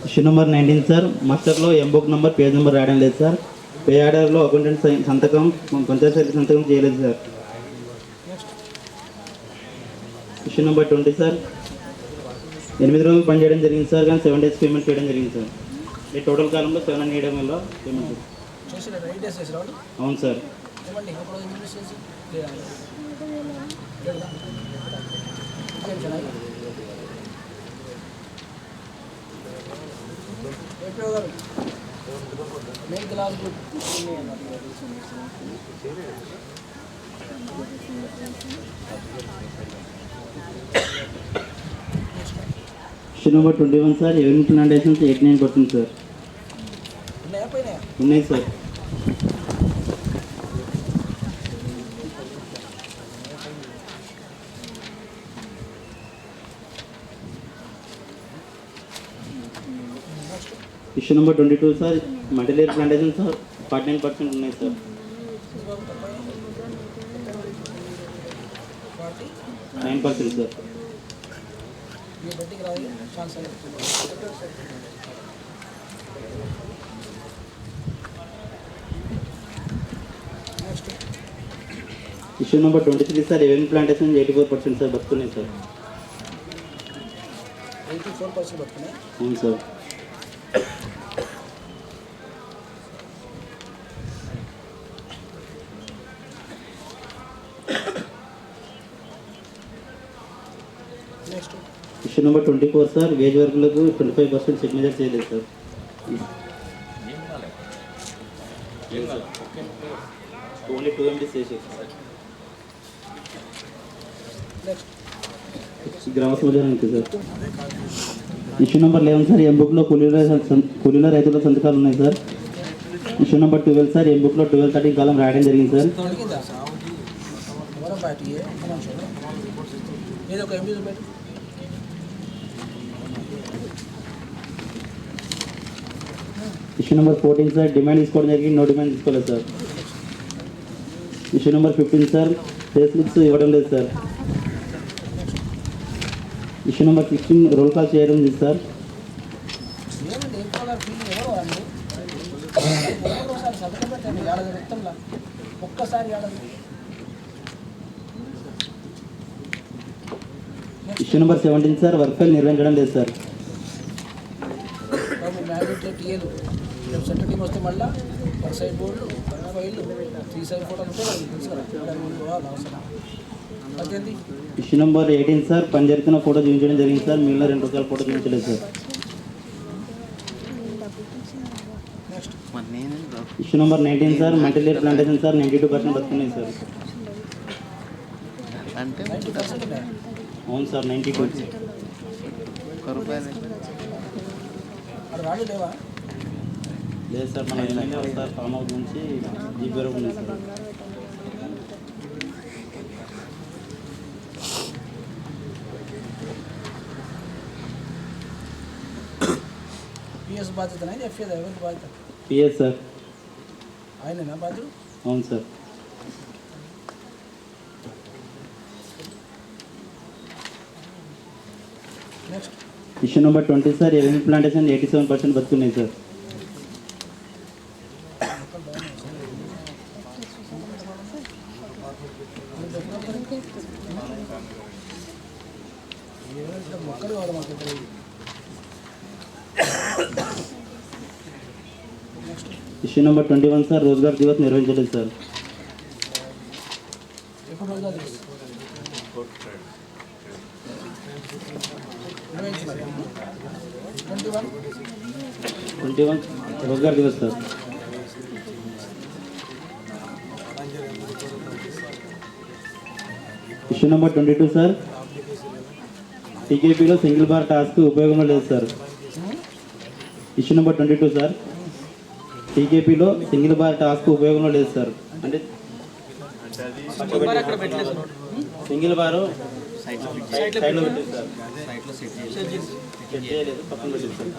ఇష్యూ నెంబర్ 19 సార్ మాస్టర్లో ఎంబుక్ నెంబర్ పేజ్ నెంబర్ రాయడం లేదు సార్ పే ఆర్డర్లో అకౌంటెంట్ సంతకం పంచాయతీ సెక్రటరీ సంతకం చేయలేదు సార్ ఇష్యూ నెంబర్ 20 సార్ 8 రోజులు పనిచేయడం జరిగింది సార్ కానీ 7 days పేమెంట్ చేయడం జరిగింది సార్ ఈ టోటల్ కాలంలో 7 వల్ల పేమెంట్ అవును sir main class group issue number 21 sir unit foundations 89% sir ఉన్నాయి sir issue number 22 sir multilayer plantation sir 49% ఉన్నాయి sir 9% sir. Issue number 23 sir, avenue plantation 84% sir బతున్నాయి సార్. 84% బతున్నాయి. అవును sir. Issue number 24 sir, wage వర్గులకు 25% signature చేయలేదు sir. Only 2 MDs చేసేది sir. గ్రామ సమాచారానికి sir. Issue number 11 sir, M బుక్లో కూలీల రైతుల సంతకాలు ఉన్నాయి sir. Issue number 12 sir, M బుక్లో 12-13 కాలం రాయడం జరిగింది sir. Issue number 14 sir, demand తీసుకోవడం జరిగింది, నో డిమాండ్ తీసుకోలేదు sir. Issue number 15 sir, pay slips ఇవ్వడం లేదు sir. Issue number 16 role call చేయడం లేదు sir. Issue number 17 sir, work file నిర్వహించడం లేదు సార్. సెంటర్ టీం వస్తే మళ్ళీ ఒక సైడ్ బోర్డు ఫైళ్ళు 3 సైడ్ ఫోటోలు ఉంటే అదేంటి. ఇష్యూ నెంబర్ 18 సార్, పని జరుగుతున్న ఫోటో చూపించడం జరిగింది సార్, మిగిలిన 2 రకాల ఫోటో చూపించలేదు sir. Issue number 19 sir, multilayer plantation sir 92% బతున్నాయి సార్. అవును సార్, 92. లేదు సార్, మన ఎమ్మెల్యే సార్ ఫామ్ హౌస్ నుంచి జీపీ వరకు ఉంది సార్. పిఎస్ బాధ్యత ఎఫ్ఏ ఎవరికి బాధ్యత? PS sir. ఆయననా బాధ్యుడు? అవును sir. Next issue number 20 sir, avenue plantation 87% బతున్నాయి sir. Issue number 21 sir, Rozgar Divas నిర్వహించలేదు సార్. ఎప్పుడు రోజుగా 21 Rozgar Divas sir. Issue number 22 sir, టీకేపీలో సింగిల్ బార్ టాస్క్ ఉపయోగంలో లేదు సార్. ఇష్యూ నెంబర్ 22 సార్, టీకేపీలో సింగిల్ బార్ టాస్క్ ఉపయోగంలో లేదు సార్. అంటే సింగిల్ బారు సైడ్లో పెట్టేది సార్, సెట్ చేయలేదు, పక్కన పెట్టేది సార్.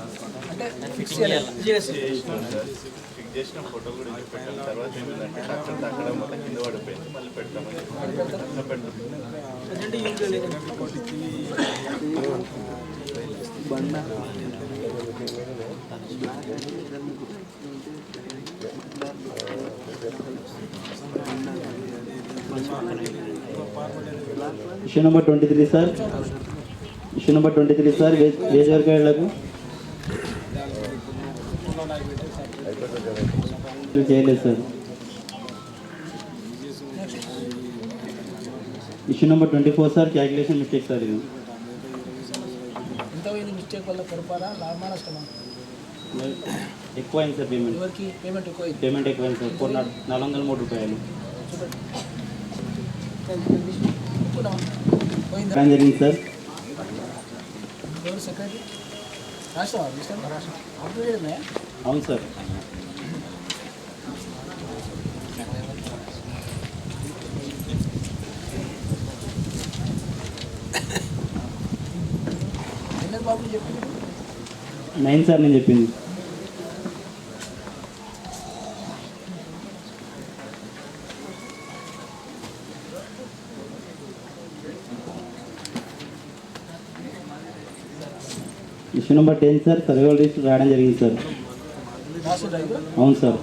ఫిక్స్ చేసిన ఫోటో కూడా పెట్టిన తర్వాత ఏమిటంటే అక్కడ మొత్తం కింద పడిపోయింది, మళ్ళీ పెడతామని issue number 23 sir, issue number 23 sir, wage వర్గాలకు చేయలేదు sir. Issue number 24 sir, calculation mistake sir. ఇది మిస్టేక్ వల్ల పొరపారా లాభమా నష్టమా? ఎక్కువ అయింది సార్. పేమెంట్ ఎక్కువైంది సార్, 403 రూపాయలు జరిగింది సార్. సెక్రటరీ రాష్ట్రం అవును సార్. బాబు చెప్పింది 9 సార్ నేను చెప్పింది. Issue number 10 sir survival list రాయడం జరిగింది సార్. అవును sir.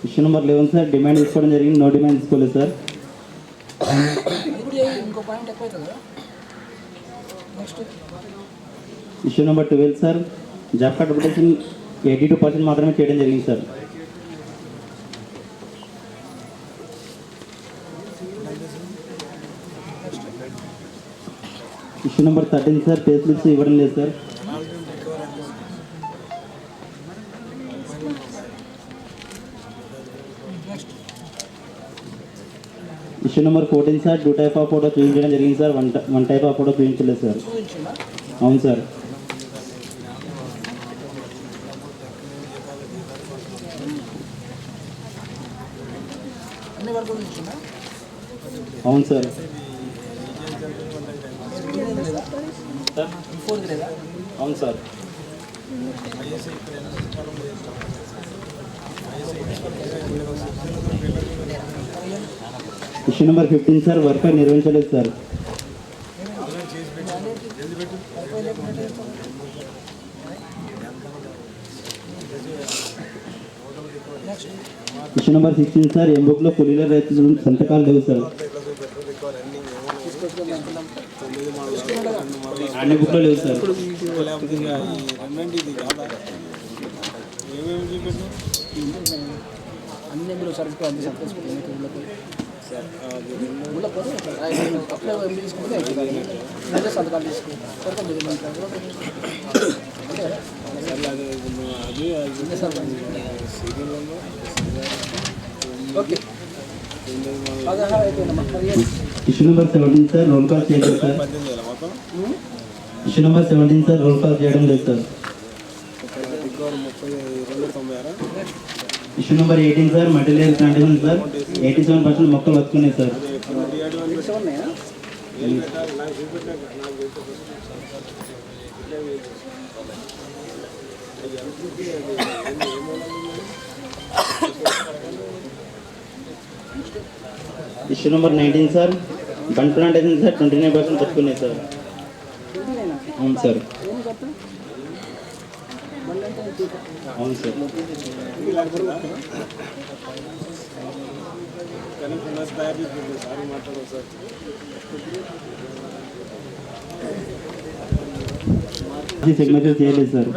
Issue number 11 sir demand తీసుకోవడం జరిగింది, నో డిమాండ్ తీసుకోలేదు sir. Issue number 12 sir job card application 82% మాత్రమే చేయడం జరిగింది sir. Issue number 13 sir pay slips ఇవ్వడం లేదు sir. Issue number 14 sir 2 type of photo చూపించడం జరిగింది sir, one type of photo చూపించలేదు సార్. అవును సార్. అవును సార్. అవును sir. Issue number 15 sir work నిర్వహించలేదు సార్. ఇష్యూ నెంబర్ 16 సార్ ఎంబుక్లో కూలీల రైతులు సంతకాలు లేవు సార్. అన్ని బుక్లో లేవు sir. Issue number 17 sir roll call చేయలేదు sir. Issue number 17 sir roll call చేయడం లేదు sir. Issue number 18 sir material plantation sir 87% మొక్కలు వస్తున్నాయి sir. Issue number 19 sir bund plantation sir 29% వస్తున్నాయి సార్. అవును సార్. అవును సార్. సిగ్నేచర్ చేయలేదు సార్.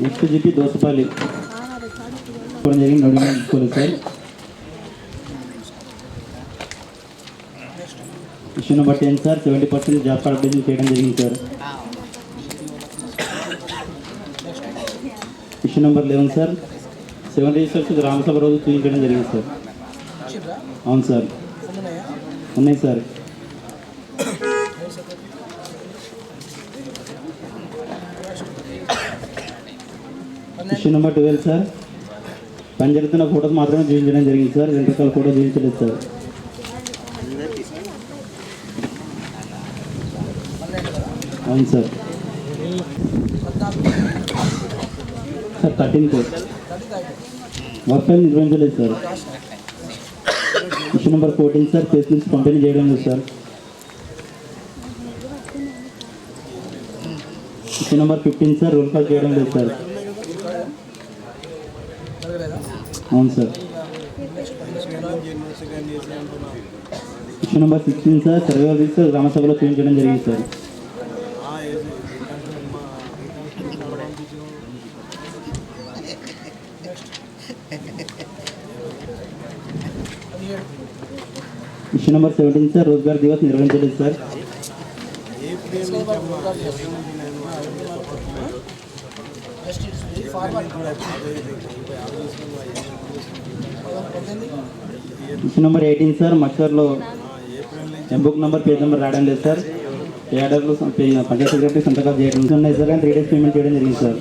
నెక్స్ట్ జీపీ దోసపల్లి జరిగింది, notification sir. Issue number 10 sir 70% job card application చేయడం జరిగింది sir. Issue number 11 sir 7 registers gram sabha రోజు చూపించడం జరిగింది సార్. అవును సార్. ఉన్నాయి సార్. ఇష్యూ నెంబర్ 12 సార్ పని జరుగుతున్న ఫోటోస్ మాత్రమే చూపించడం జరిగింది సార్, వెంట్రుకల ఫోటో చూపించలేదు సార్. అవును సార్. సార్ 13 వర్క్ నిర్వహించలేదు sir. Issue number 14 sir pay slips పంపిణీ చేయడం లేదు sir. Issue number 15 sir roll call చేయడం లేదు సార్. అవును sir. Issue number 16 sir survival list గ్రామసభలో చూపించడం జరిగింది sir. Issue number 17 sir Rozgar Divas నిర్వహించలేదు సార్. ఇష్యూ నెంబర్ 18 సార్ మక్సర్లో ఎంబుక్ నెంబర్ పేజ్ నెంబర్ రావడం లేదు సార్. ఏఆర్డర్లు పంచాయత్ సెక్రటరీ సంతకాలు చేయడం ఉన్నాయి సార్, కానీ 3 days పేమెంట్ చేయడం జరిగింది సార్.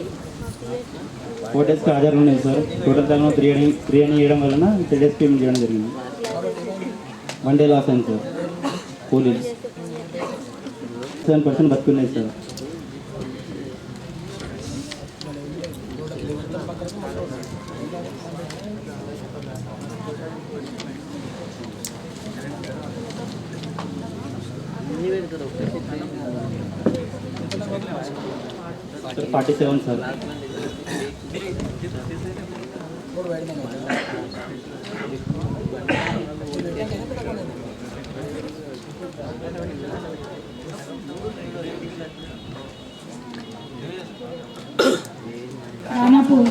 4 days హాజరు ఉన్నాయి సార్. టోటల్ టైం 3 అని చేయడం వలన 3 days పేమెంట్ చేయడం జరిగింది. 1 day లాస్ అయింది సార్. కూలీస్ 47% బతుకున్నాయి సార్. Sir 47 sir. రామాపూర్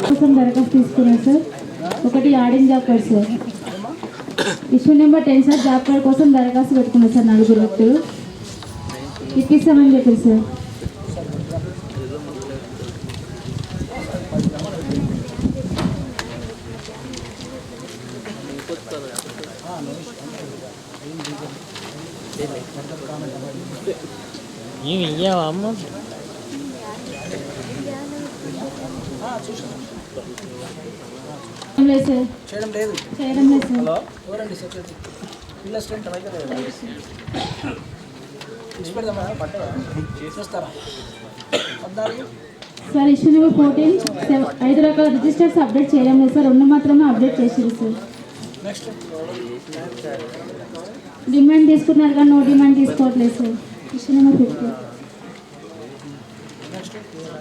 కోసం దరఖాస్తు తీసుకున్నాను సార్. ఒకటి ఆడిన్ job card sir. Issue number 10 sir. Job card కోసం దరఖాస్తు పెట్టుకున్నాను సార్. 4 వ్యక్తులు ఇప్పిస్తామని చెప్పారు సార్. ఏమి ఇయ్యావా అమ్మ? చేయడం లేదు. చేయడం లేదు సార్. ఎవరండి సెక్రటరీ? పిల్ల స్టూడెంట్ పెడదామా? పట్టదా చేస్తారా? 14 సార్. ఇష్యూ నెంబర్ 14 5 రకాల రిజిస్టర్స్ అప్డేట్ చేయడం లేదు సార్. 2 మాత్రమే అప్డేట్ చేసారు సార్. నెక్స్ట్ డిమాండ్ తీసుకున్నారు కానీ నో డిమాండ్ తీసుకోవట్లేదు sir. Issue number 15.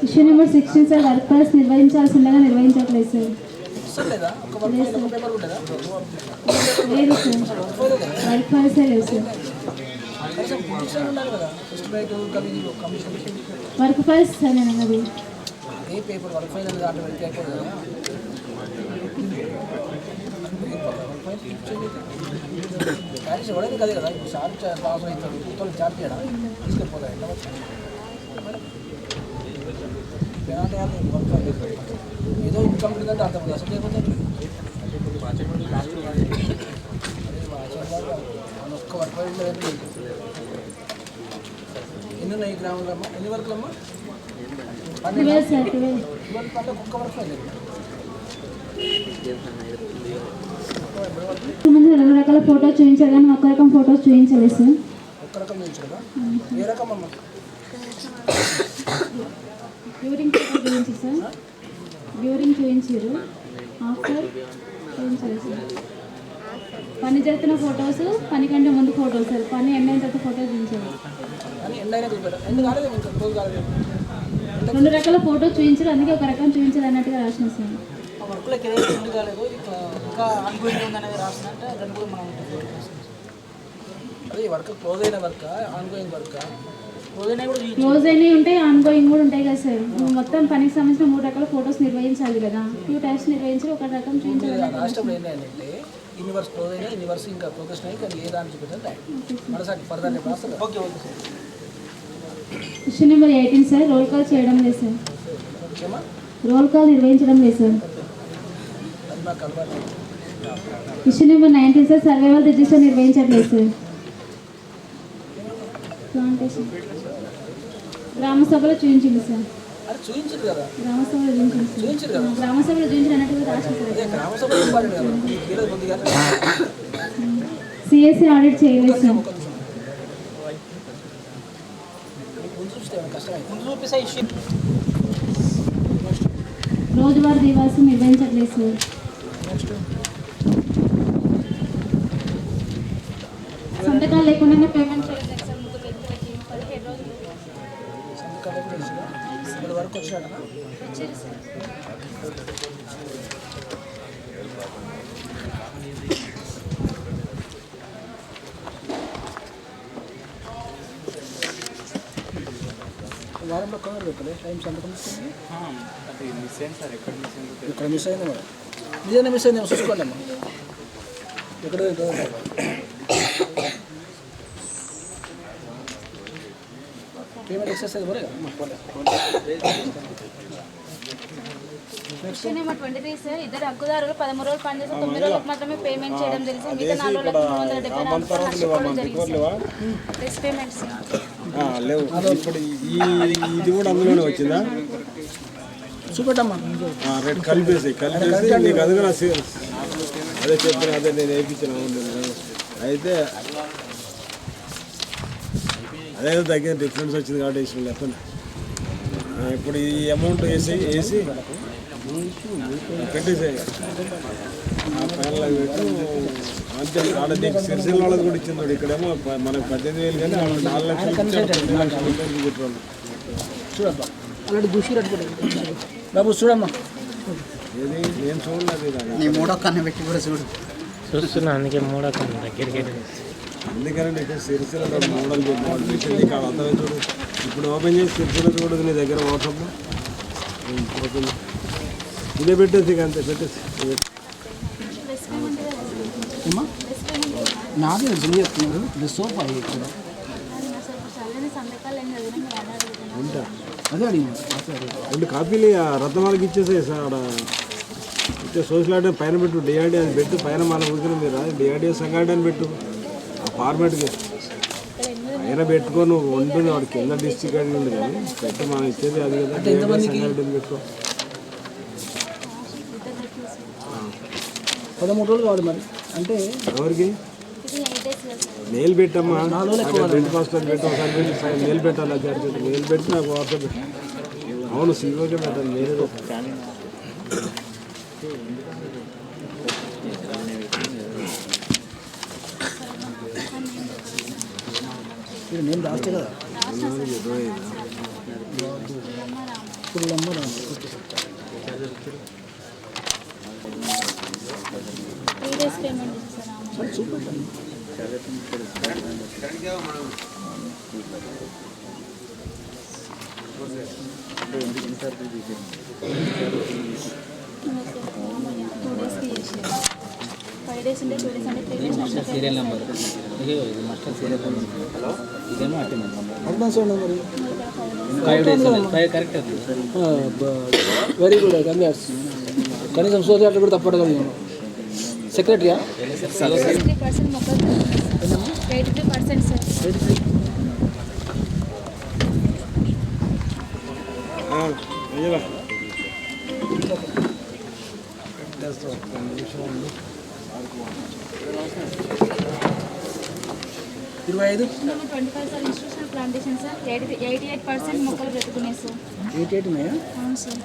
Issue number 16 sir. Work purse నిర్వహించాల్సి ఉండగా నిర్వహించట్లేదు సార్. లేదా ఒక పేపర్ ఉండదా? లేదు సార్. వర్క్ పర్సే లేదు సార్. ఉండాలి కదా. Estimate commission work purse sir నేను అన్నది. ఏ పేపర్ వర్క్ ఫైల్ అనేది ఆటోమేటిక్ అయిపోతుంది కదా. క్యారేజ్ ఇవ్వలేదు కదా కదా. ఇప్పుడు సార్ పాస్ అవుతాడు. మొత్తం చార్జ్ చేయడం తీసుకెళ్ళిపోతాయి. వర్క్ ఫైల్ ఏదో ఇన్కంప్లీట్ అంటే అర్థం అసలు అయిపోతుంది. ఒక్క వర్క్ ఫైల్ ఎన్ని ఉన్నాయి గ్రామంలో అమ్మా? ఎన్ని వర్కులు అమ్మా? 12 సార్. 12 ఒక్క వర్క్ ఫైల్ 2 రకాల ఫోటోస్ చూపించారు కానీ ఒక్క రకం ఫోటోస్ చూపించలేదు సార్. ఒక్క రకం చూపించదా? ఏ రకం అమ్మా? డ్యూరింగ్ ఫోటో చూపించారు సార్. డ్యూరింగ్ చూపించారు. ఆఫ్టర్ చూపించలేదు సార్. పని చేస్తున్న ఫొటోస్, పని కంటే ముందు ఫోటోస్ సార్. పని ఎండ్ అయిన తర్వాత ఫోటో చూపించారు. 2 రకాల ఫోటోస్ చూపించారు. అందుకే ఒక రకం చూపించారు అన్నట్టుగా రాసిన సార్. వర్క్లోకి ఏదైతే ముందు కాలేదు ఇంకా ఆన్గోయింగ్ ఉందనేది రాసినట్టే దాన్ని కూడా మనం అదే వర్క్ క్లోజ్ అయిన వర్క్ ఆన్గోయింగ్ వర్క్ క్లోజ్ అయినవి ఉంటాయి, ఆన్గోయింగ్ కూడా ఉంటాయి కదా సార్. మొత్తం పనికి సంబంధించిన 3 రకాల ఫోటోస్ నిర్వహించాలి కదా. 2 టైప్స్ నిర్వహించి ఒక రకం చూపించాలి. రాష్ట్రంలో ఏంటంటే ఇన్ని వర్క్స్ క్లోజ్ అయినా ఇన్ని వర్క్స్ ఇంకా ప్రోగ్రెస్ అయ్యి కానీ ఏ దాన్ని చూపించాలి మరోసారి ఫర్దర్ రాస్తారు. Okay okay sir. Issue number 18 sir. Roll call చేయడం లేదు సార్. రోల్ కాల్ నిర్వహించడం లేదు sir. Issue number 19 sir. Survival register నిర్వహించట్లేదు సార్. ప్లాంటేషన్ గ్రామ సభలో చూపించింది సార్. చూపించారు కదా. గ్రామ సభలో చూపించింది. గ్రామ సభలో చూపించిన అన్నట్టుగా రాసింది. సిఎస్సి ఆడిట్ చేయలేదు సార్. రోజువారీ దివాసం నిర్వహించట్లేదు సార్. సంతకాలు లేకుండానే పేమెంట్ చేయలేదు సార్. 3 వ్యక్తులకి 17 రోజులు వరకు వచ్చాడు వచ్చారు సార్. వారంలో కవర్ పెట్టలే టైం సంతకం అది మిస్ అయింది సార్. ఎక్కడ మిస్ అయింది? ఇక్కడ మిస్ అయింది మరి. నిజంగా మిస్ అయింది చూసుకోండి అమ్మా. ఎక్కడ పేమెంట్ ఎక్సెస్ అయితే ఇష్యూ నెంబర్ 23 సార్. 2 హక్కుదారులు 13 రోజులు పనిచేసి 9 రోజులకు మాత్రమే పేమెంట్ చేయడం తెలిసి మిగతా 4 రోజులకు 374 నష్టపరిహారం జరిగింది సార్. ప్లస్ పేమెంట్స్ లేవు ఇప్పుడు ఇది కూడా అందులోనే వచ్చిందా? చూపెట్టమ్మా. రేట్ కలిపేసి నీకు అది కూడా అదే చెప్పిన అదే నేను వేయించాను. అయితే అదే తగ్గిన డిఫరెన్స్ వచ్చింది కాబట్టి వేసిన లేకపోతే ఇప్పుడు ఈ అమౌంట్ వేసి పెట్టేసేయి. అంతే ఆడ నీకు సిరిసిల్ల వాళ్ళది కూడా ఇచ్చింది. ఇక్కడేమో మనకు 18,000 కానీ 4 లక్షలు చెప్పాను. చూడబ్బా అలాంటి చూసి బాబు చూడమ్మా. ఏది నేను చూడలేదు. నీ మూడో కన్ను పెట్టి కూడా చూడు. చూస్తున్నా అందుకే మూడో కన్ను దగ్గరికి. అందుకని నీకు సిరిసిల్ల మోడల్ పెట్టింది ఇక్కడ అర్థమే చూడు. ఇప్పుడు ఓపెన్ చేసి సిరిసిల్ల చూడదు నీ దగ్గర వాట్సాప్లో ఇదే పెట్టేసి అంతే పెట్టేసి. నాది నిజంగా చెప్తున్నారు. ఇది సోఫా ఇక్కడ అదే అడిగిన 2 కాపీలు రత్నమాలకి ఇచ్చేసాయి సార్. ఆడ ఇచ్చే సోషల్ ఆర్డర్ పైన పెట్టు, డిఆర్డీ అని పెట్టు. పైన మన ఊరికిన మీరు డిఆర్డీ సంగాడి అని పెట్టు. ఆ ఫార్మేట్కి పైన పెట్టుకో. నువ్వు ఉంటుంది వాడికి కింద డిస్ట్రిక్ట్ అడిగి ఉంది కానీ పెట్టు. మనం ఇచ్చేది అది కదా. సంగారెడ్డి అని పెట్టుకో. 13 రోజులు కావాలి మరి. అంటే ఎవరికి మెయిల్ పెట్టమ్మా. 21st పెట్టు. ఒకసారి మెయిల్ పెట్టాలి. అది మెయిల్ పెట్టి నాకు వాట్సాప్ పెట్టు. అవును సీఓకే పెట్టాలి. మెయిల్ నేను రాస్తే కదా చూపెట్టాను. సీరియల్ నెంబర్ ఇది మాస్టర్ సీరియల్ నెంబర్. ఇదేమో అడ్వాన్స్ మరి 5 days correct. Very good. Congrats. కనీసం సోషల్ కూడా తప్పడగలను. సెక్రటరీయా 83% మొక్కలు 83% సార్. 83 25 25 institutional plantation sir. 88% మొక్కలు బ్రతుకున్నాయి సార్. 88 ఉన్నాయా? అవును సార్.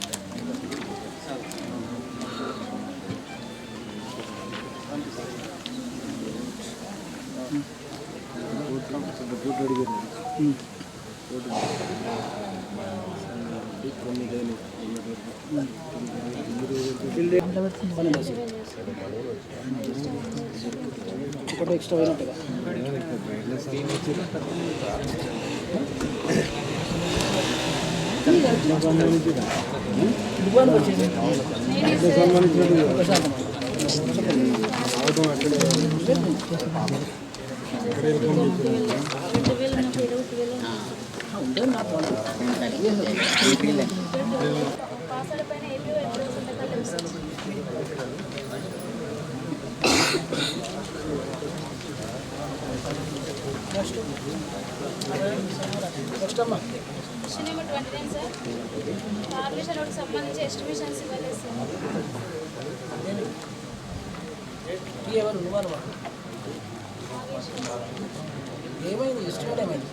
ఒకటి ఎక్స్ట్రా అయినట్టుగా క్వశ్చన్ నెంబర్ 29 సార్. ఫార్మేషన్ రోడ్కి సంబంధించి ఎస్టిమేషన్స్ ఇవ్వలేదు సార్. ఏమైంది? ఎస్టిమేట్ ఏమైంది?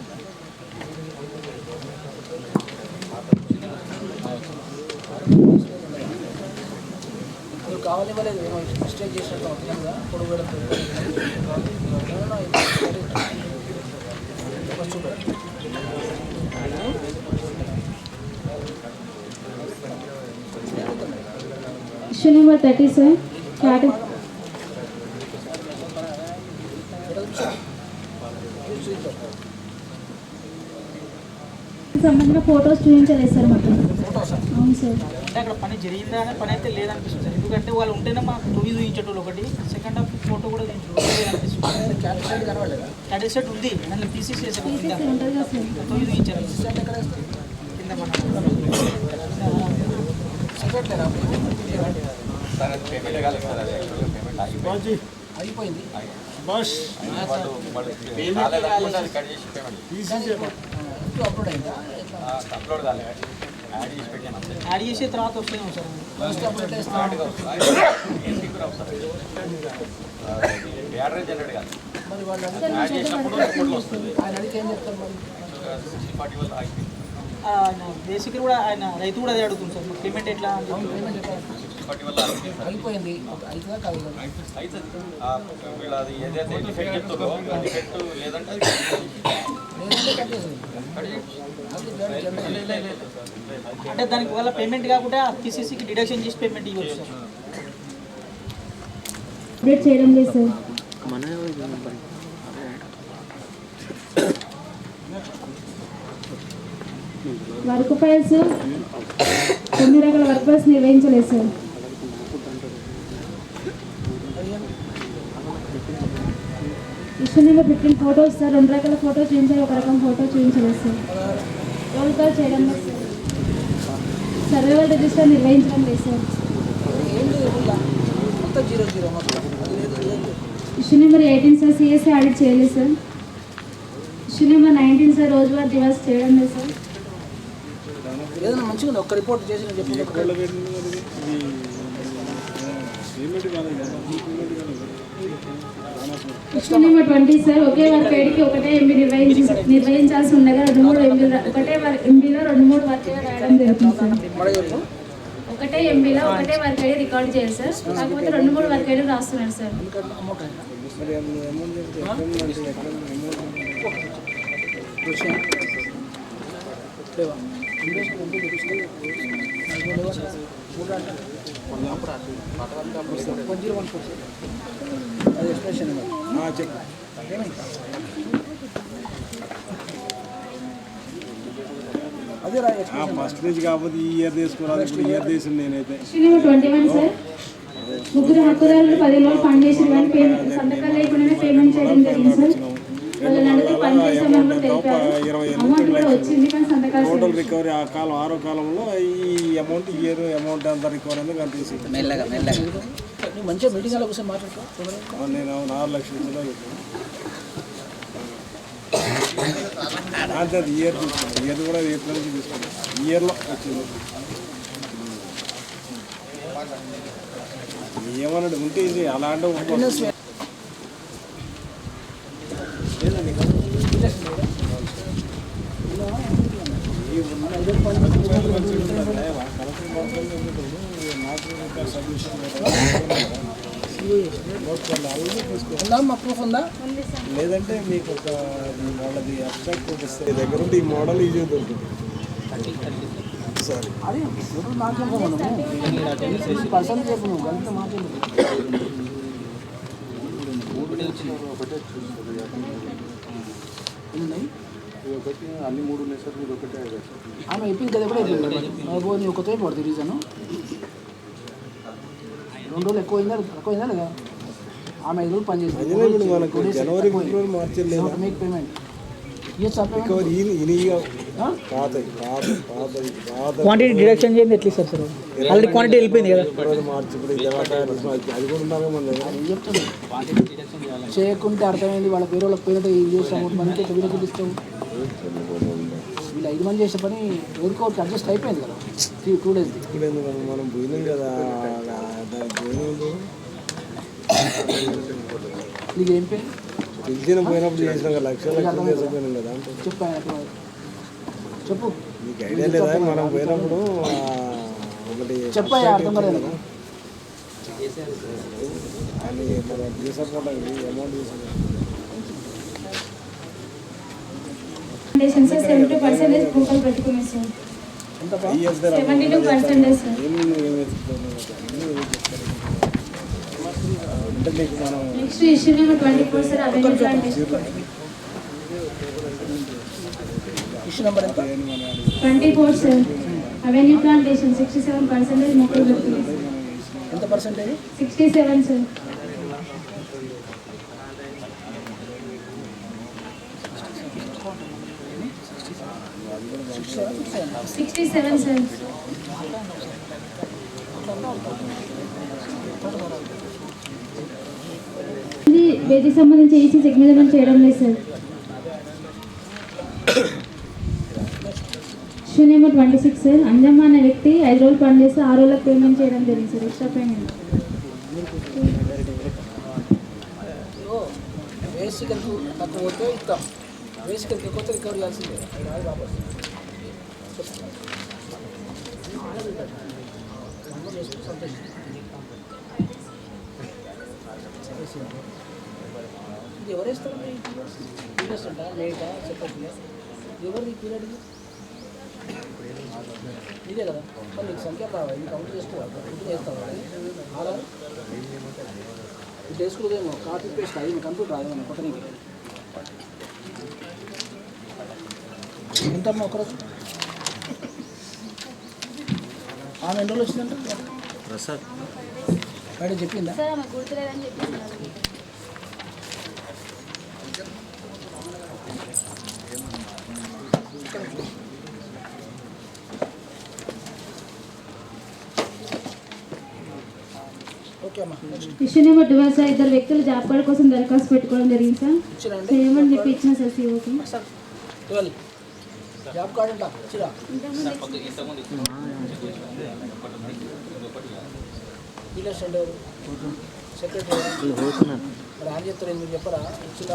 మీరు కావాలి ఇవ్వలేదు. మిస్టేక్ చేసినట్టు అవుతుంది కదా. పొడుగు చూపెట్టి క్వశ్చన్ నెంబర్ 30 సార్. సంబంధించిన ఫొటోస్ చూపించలేదు సార్ మాకు. అవును సార్. అంటే అక్కడ పని జరిగిందా అనే పని అయితే లేదనిపిస్తుంది సార్. ఎందుకంటే వాళ్ళు ఉంటేనే మాకు తొమ్మిది చూపించేటోళ్ళు ఒకటి. సెకండ్ హాఫ్ ఫోటో కూడా అనిపిస్తుంది. క్యాడెట్ సెట్ ఉంది. దాన్ని పీసీసీ ఉంటుంది కదా సార్. తొమ్మిది చూపించారు కింద మన అయిపోయింది. బస్ అప్లోడ్ అయిందా? అప్లోడ్ కాలేదు, యాడ్ చేసి పెట్టాను అంతే. యాడ్ చేసే తర్వాత వస్తున్నాం సార్. ఫస్ట్ అప్లోడ్ చేస్తాం. బ్యాటరీ జనరేట్ కాదు, మరి వాళ్ళు యాడ్ చేసినప్పుడు రిపోర్ట్లు వస్తుంది. ఆయన అడిగి ఏం చెప్తారు మరి? 60-40 వల్ల ఆగిపోయింది. ఆయన బేసిక్ కూడా ఆయన రైతు కూడా అదే అడుగుతుంది సార్, పేమెంట్ ఎట్లా అని చెప్పి. పేమెంట్ ఎట్లా? 60-40 వల్ల ఆగిపోయింది. అయిపోయింది అవుతుందా కాదు కదా? అవుతుంది. వీళ్ళు అది ఏదైతే డిఫెక్ట్ చెప్తారో డిఫెక్ట్ లేదంటే లేదంటే కట్ చేసేది. అంటే దానికి వల్ల పేమెంట్ కాకుండా టీసీసీకి డిడక్షన్ చేసి పేమెంట్ ఇవ్వచ్చు సార్. అప్డేట్ చేయడం లేదు సార్. వర్క్ ఫైల్స్ 9 రకాల వర్క్ ఫైల్స్ నిర్వహించలేదు sir. Issue number 15 photos sir. 2 రకాల ఫోటో చూపించాలి, 1 రకం ఫోటో చూపించలేదు సార్. రోల్ కాల్ చేయడం లేదు సార్. సర్వైవల్ రిజిస్టర్ నిర్వహించడం లేదు సార్. మొత్తం 0 మొత్తం. Issue number 18 sir. CSI audit చేయలేదు సార్. Issue number 19 sir. రోజువారీ దివాస్ చేయడం లేదు సార్. ఏదైనా మంచిగా ఒక్క రిపోర్ట్ చేసి నేను చెప్పి ఇష్యూ నెంబర్ 20 సార్. ఒకే వర్క్ ఐడికి ఒకటే ఎంబీ నిర్వహించాల్సి ఉండగా 2-3 ఎంబీలో ఒకటే ఎంబీలో 2-3 వర్క్ రాయడం జరుగుతుంది సార్. ఒకటే ఎంబీలో ఒకటే వర్క్ ఐడి రికార్డ్ చేయాలి సార్. కాకపోతే 2-3 వర్క్ ఐడి రాస్తున్నారు సార్. ఫస్ట్ నుంచి కాకపోతే ఈ ఇయర్ తీసుకురాదు, ఇప్పుడు ఇయర్ తీసింది నేనైతే. Issue number 21 sir. ముగ్గురు హక్కుదారులు 10 రోజులు పనిచేసారు కానీ సంతకాలు లేకుండానే పేమెంట్ చేయడం జరిగింది సార్. వాళ్ళని అడిగితే పని చేసామని కూడా తెలిపారు. అమౌంట్ కూడా వచ్చింది కానీ సంతకాలు టోటల్ రికవరీ ఆ కాలం 6వ కాలంలో ఈ అమౌంట్ ఇయర్ అమౌంట్ అంతా రికవరీ అనేది కానీ తీసి మెల్లగా మంచిగా మీటింగ్ అలా కూర్చొని మాట్లాడుకో. నేను 4 లక్షల రూపాయలు అంతే. అది ఇయర్ తీసుకున్నాను, ఇయర్ కూడా ఏప్రిల్ నుంచి తీసుకున్నాను. ఇయర్లో వచ్చింది. ఏమన్నాడు ఉంటే ఇది అలా అంటే ప్రూఫ్ ఉందా? లేదంటే మీకు ఒక వాళ్ళది అబ్స్ట్రాక్ట్ చూపిస్తే దగ్గర ఉంటే ఈ మోడల్ ఈజీ దొరుకుతుంది. సరే అది మాట్లాడుకోమను పర్సన్ చెప్పు నువ్వు గంట మాట్లాడు. అన్ని 3 ఉన్నాయి సార్, మీరు ఒకటే. ఆమె చెప్పింది కదా కూడా అయిపోయింది. ఒకటే పడుతుంది రీజను. 2 రోజులు ఎక్కువైందా లేదా? ఆమె 5 రోజులు పని చేసింది. జనవరి, ఫిబ్రవరి, మార్చి మీకు పేమెంట్ క్వాంటిటీ డిడక్షన్ చేయండి ఎట్లా సార్? సార్ ఆల్రెడీ క్వాంటిటీ వెళ్ళిపోయింది కదా. మార్చి అది కూడా ఉన్నామే మన దగ్గర. చెప్తాను చేయకుంటే అర్థమైంది. వాళ్ళ పేరు వాళ్ళకి పేరు ఇది చేస్తాము మనకి వీళ్ళు చూపిస్తాము. వీళ్ళు 5 మంది చేసే పని ఎవరికో అడ్జస్ట్ అయిపోయింది కదా 2 days. మనం పోయినాం కదా నీకు ఏం పేరు పిలిచిన పోయినప్పుడు చేసినాం కదా, లక్షలు చేసిపోయినాం కదా. చెప్పు నీకు ఐడియా లేదా? మనం పోయినప్పుడు ఒకటి చెప్పాయి అర్థం కాలేదు. అని మనం తీసుకుంటాం అమౌంట్ సార్ 70% కూపన్ పెట్టుకున్నాం sir. 72% sir. Next issue number 24 sir. Avenue plantation. Issue number ఎంత? 24 సార్. అవెన్యూ ప్లాంటేషన్ 67% మొక్కలు పెడుతున్నాం. ఎంత పర్సెంటేజ్? 67 సార్. 67 సార్. ఇది వేదికి సంబంధించి ఈసీ సెగ్మెంట్ చేయడం లేదు sir. Issue number 26 sir, Anjamma అనే వ్యక్తి 5 రోజులు పనిచేస్తే 6 రోజులకు పేమెంట్ చేయడం జరిగింది సార్, ఎక్స్ట్రా పేమెంట్. వేసికల్కు తక్కువ పోతే ఇస్తాం, వేసికల్కి ఎక్కువ పోతే రికవర్ చేయాల్సిందే. ఇది ఎవరేస్తారు? పీరియడ్స్ ఉంటా లేటా చెప్పట్లే, ఎవరిది పీరియడ్? ఇదే కదా, మరి నీకు సంఖ్య రావాలి, నీకు కౌంట్ చేసుకోవాలి, ఇంటి చేస్తావా? ఆరా ఇది వేసుకునేదేమో కాపీ పేస్ట్ అది కంప్యూటర్ రాదేమో కొత్త నీకు ఎంతమ్మా ఒకరోజు ఆమె ఎన్ని రోజులు వచ్చిందంట ప్రసాద్ బయట చెప్పిందా? సార్ ఆమె గుర్తులేదని చెప్పేసినారు. ఇష్యూ నెంబర్ 12 సార్, 2 వ్యక్తులు జాబ్ కార్డు కోసం దరఖాస్తు పెట్టుకోవడం జరిగింది సార్, చేయమని చెప్పి ఇచ్చిన సార్ సిఓకి. 12 జాబ్ కార్డు ఉంటా చిరా డీలర్స్ అంటే సెక్రటరీ మరి ఆయన చెప్తారు, మీరు చెప్పరా ఇచ్చిన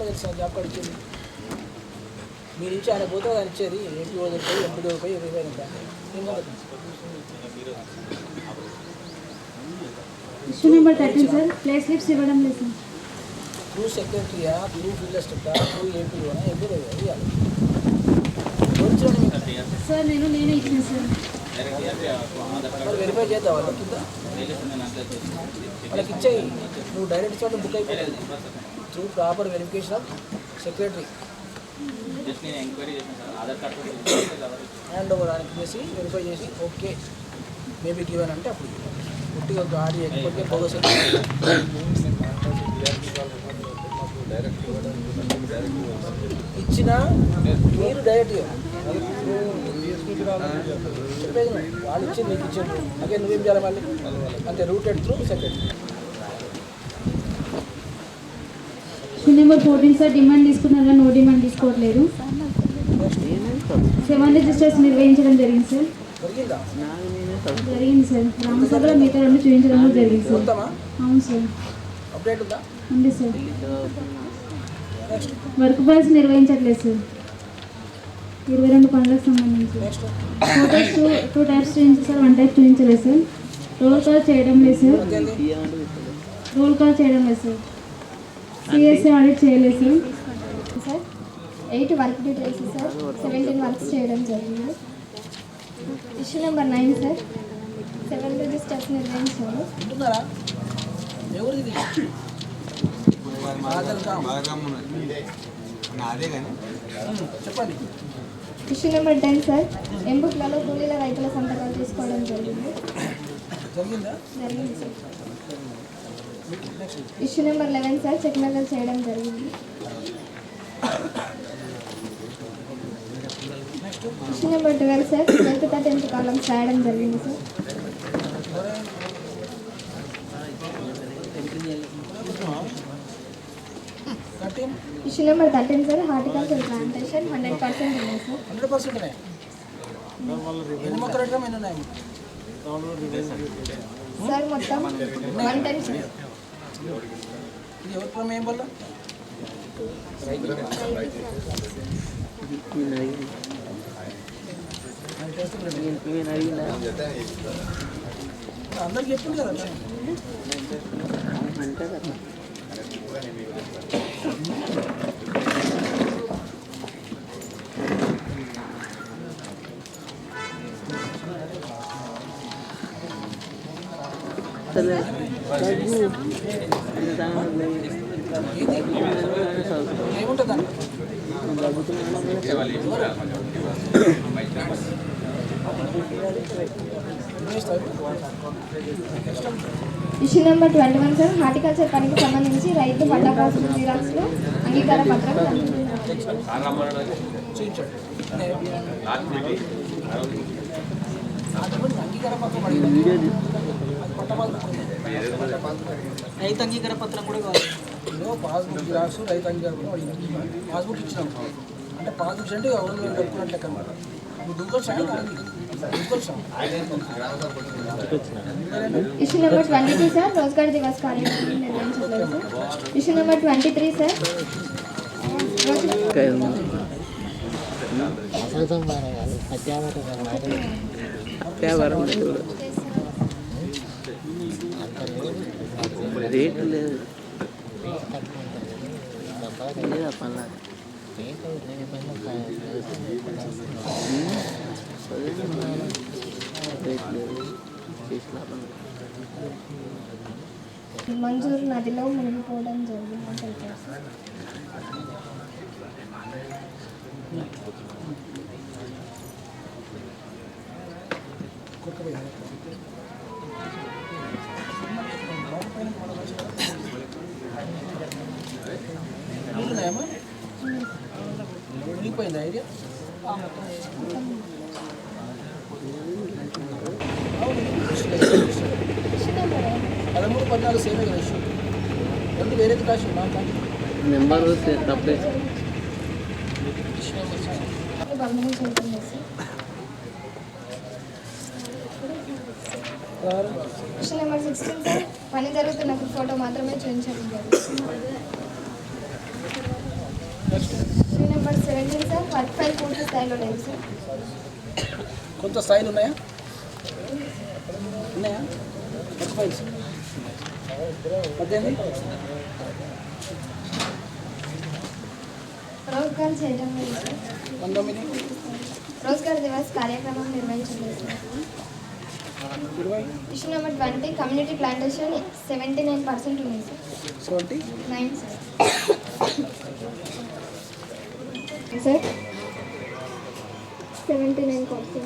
తెలుసా జాబ్ కార్డు ఇచ్చింది మీరు ఇచ్చి ఆయన పోతే ఆయన ఇచ్చేది ఎంపీ పోయి ఎంపీ పోయి issue number 13 sir, pay slips ఇవ్వడం లేదు సార్. ట్రూ సెక్రటరీయా, ట్రూ ఫీల్డర్ ట్రూ ఎంపీనా ఎంపీ ఇవ్వాలి సార్. నేనే ఇచ్చిన సార్. వెరిఫై చేద్దాం వాళ్ళ కింద వాళ్ళకి ఇచ్చేయి, నువ్వు డైరెక్ట్ చోట బుక్ అయిపోయింది through proper verification of secretary hand over ఆయనకి చేసి వెరిఫై చేసి ఓకే మేబీ గివెన్ అంటే అప్పుడు పుట్టిగా గాడి ఎక్కిపోతే బోగస్ ఇచ్చిన మీరు డైరెక్ట్ చెప్పేది వాళ్ళు ఇచ్చింది నీకు ఇచ్చింది అదే నువ్వేం చేయాలి మళ్ళీ అంతే rooted through secretary. Issue number 14 sir, demand తీసుకున్నారా? నో డిమాండ్ తీసుకోవట్లేదు. 7 రిజిస్టర్స్ నిర్వహించడం జరిగింది సార్. జరిగింది సార్, రామసభలో మిగతా 2 చూపించడం జరిగింది సార్. అవును సార్, అప్డేట్ ఉందా? ఉంది సార్. వర్క్ బాల్స్ నిర్వహించట్లేదు సార్, 22 పనులకు సంబంధించి. ఫోటోస్ 2 టైప్స్ చూపించారు సార్, 1 టైప్ చూపించలేదు సార్. రోల్ కాల్ చేయడం లేదు సార్, సిఎస్ఏ ఆడిట్ చేయలేదు sir. 8 work details sir, 17 works చేయడం జరిగింది. ఇష్యూ నెంబర్ 9 సార్, 7 రిజిస్టర్స్ నిర్వహించారు. చెప్పండి. ఇష్యూ నెంబర్ 10 సార్, ఎంబుక్లలో కూలీల రైతుల సంతకాలు తీసుకోవడం జరిగింది. జరిగింది sir. Issue number 11 sir, check నగలు చేయడం జరిగింది. Issue number 12 sir, 10th 10th columns రాయడం జరిగింది sir. Issue number 13 sir, horticulture plantation 100% ఉంది సార్. 100% ఎన్ని మొక్కలు ఎట్లా ఎన్ని ఉన్నాయి సార్? మొత్తం 110 సార్. ఇది ఎవరి ప్రమేయం వల్ల? అందరికి చెప్పింది కదా ఏముంటుంది ఇష్యూ నెంబర్ 21 సార్, హార్టికల్చర్ పనికి సంబంధించి రైతు పట్టా పాసులు జిరాక్స్లు అంగీకార పత్రం అంగీకార పత్రం రైతు అంగీకార పత్రం కూడా కావాలి. పాస్బుక్ జిరాక్స్ రైతు అంగీకార పత్రం పాస్బుక్ ఇచ్చినాం అంటే పాస్బుక్ అంటే ఎవరు కట్టుకున్నట్టు లెక్క అనమాట. Issue number 22 sir Rozgar Divas కార్యక్రమం నిర్వహించలేదు sir. Issue number 23 sir rate లేదు మంజూరు నదిలో మునిగిపోవడం జరిగిందని తెలిపారు సార్. ఐడియా 13-14 సేవే కదా ఇష్యూ రెండు వేరేది కాదు నెంబర్ తప్పే గమనించి ఉంటుంది సార్. ఇష్యూ నెంబర్ 16 సార్ పని జరుగుతున్న ఫోటో మాత్రమే చూపించడం జరుగుతుంది. Issue number 17 sir work file పూర్తి స్థాయిలో లేదు సార్. కొంత స్థాయిలు ఉన్నాయా వర్క్ ఫైల్స్ 18 రోజ్గార్ చేయడం లేదు సార్. 19 రోజ్గార్ దివస్ కార్యక్రమం నిర్వహించలేదు sir. Issue number 20 community plantation 79% ఉంది సార్. 9 సార్. సార్ 79%.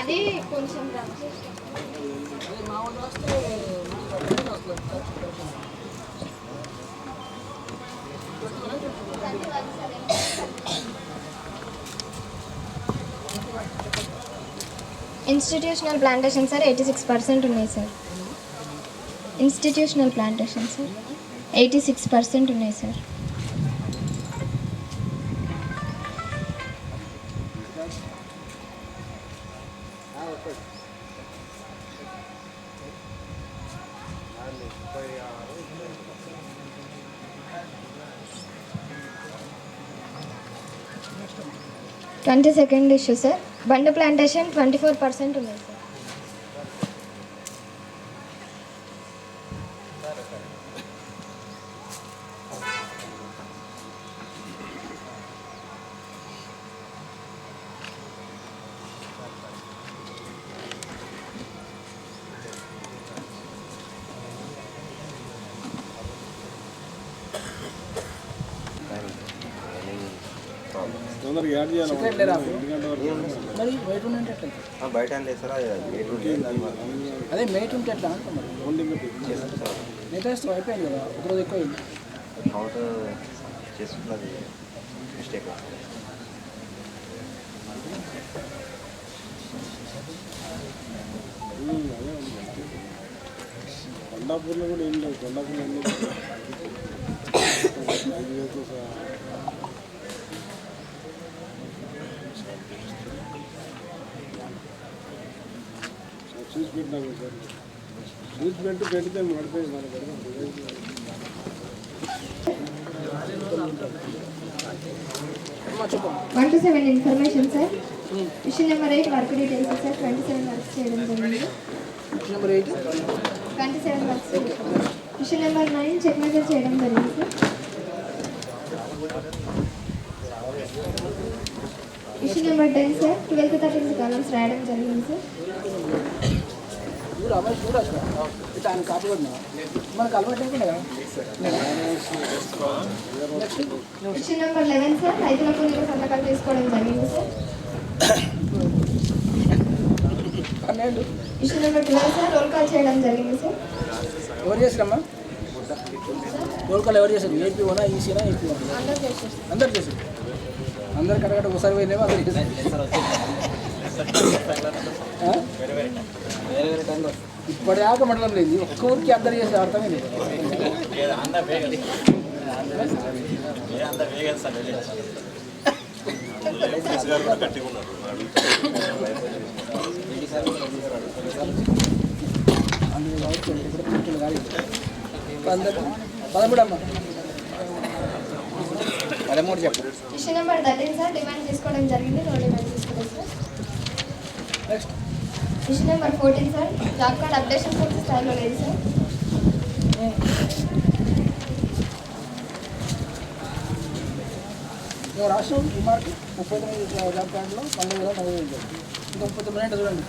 అది కొంచెం ఇన్స్టిట్యూషనల్ ప్లాంటేషన్ సార్ 86% ఉన్నాయి సార్. ఇన్స్టిట్యూషనల్ ప్లాంటేషన్ సార్ 86% ఉన్నాయి సార్. సెకండ్ ఇష్యూ సార్ బండ ప్లాంటేషన్ 24% ఉన్నాయి సార్. తొందరగా యాడ్ చేయాలి మరి వెయిట్ ఉంటే బయట లేదు సార్ అదే మేట్ ఉంటే ఎట్లా అంటున్నారు మేట్ వేస్తే అయిపోయింది కదా ఒకరోజు ఎక్కువ అయింది కౌంట్ చేసుకున్నది మిస్టేక్ కొండాపూర్లో కూడా ఏం లేదు కొండాపూర్లో ఏం లేదు చూసి పెట్టినాము సార్ చూసి పెడితే మడిపోయి మన పెడతాం 1 to 7 information sir. Issue number 8 work details sir 27 works చేయడం జరిగింది. Issue number 8 27 works. Issue number 9 check measure చేయడం జరిగింది sir. Issue number 10 sir 12th 13th columns రాయడం జరిగింది సార్. నువ్వు రమేష్ కూడా వచ్చిన ఇట్లా ఆయన కాపీ కొట్టినా మనకు అలవాటు లేకుండా కదా. క్వశ్చన్ నెంబర్ 11 సార్, రైతుల కూలీల సంతకాలు తీసుకోవడం జరిగింది sir. 12. Question number 12 sir, roll call చేయడం జరిగింది సార్. ఎవరు చేసిరమ్మా? రోల్ కాల్ ఎవరు చేశారు? ఏపీఓనా, ఈసీనా, ఏపీఓనా? అందరూ చేశారు. అందరు చేశారు. అందరు కరెక్ట్ ఒకసారి పోయినేమో అందరు చేశారు. ఇప్పటిదాకా మండలం లేదు, ఒక్క ఊరికి అందరు చేసే అర్థమే లేదు. పదమూడు చెప్పు. క్వశ్చన్ నెంబర్ 13 సార్, డిమాండ్ తీసుకోవడం జరిగింది. నో డిమాండ్ తీసుకోలేదు sir. Next question number 14 sir, job card updation పూర్తి స్థాయిలో లేదు సార్. రాష్ట్రం ఈ మార్కు 39 జాబ్ కార్డులో 12,040 ఇంకా 39 చూడండి.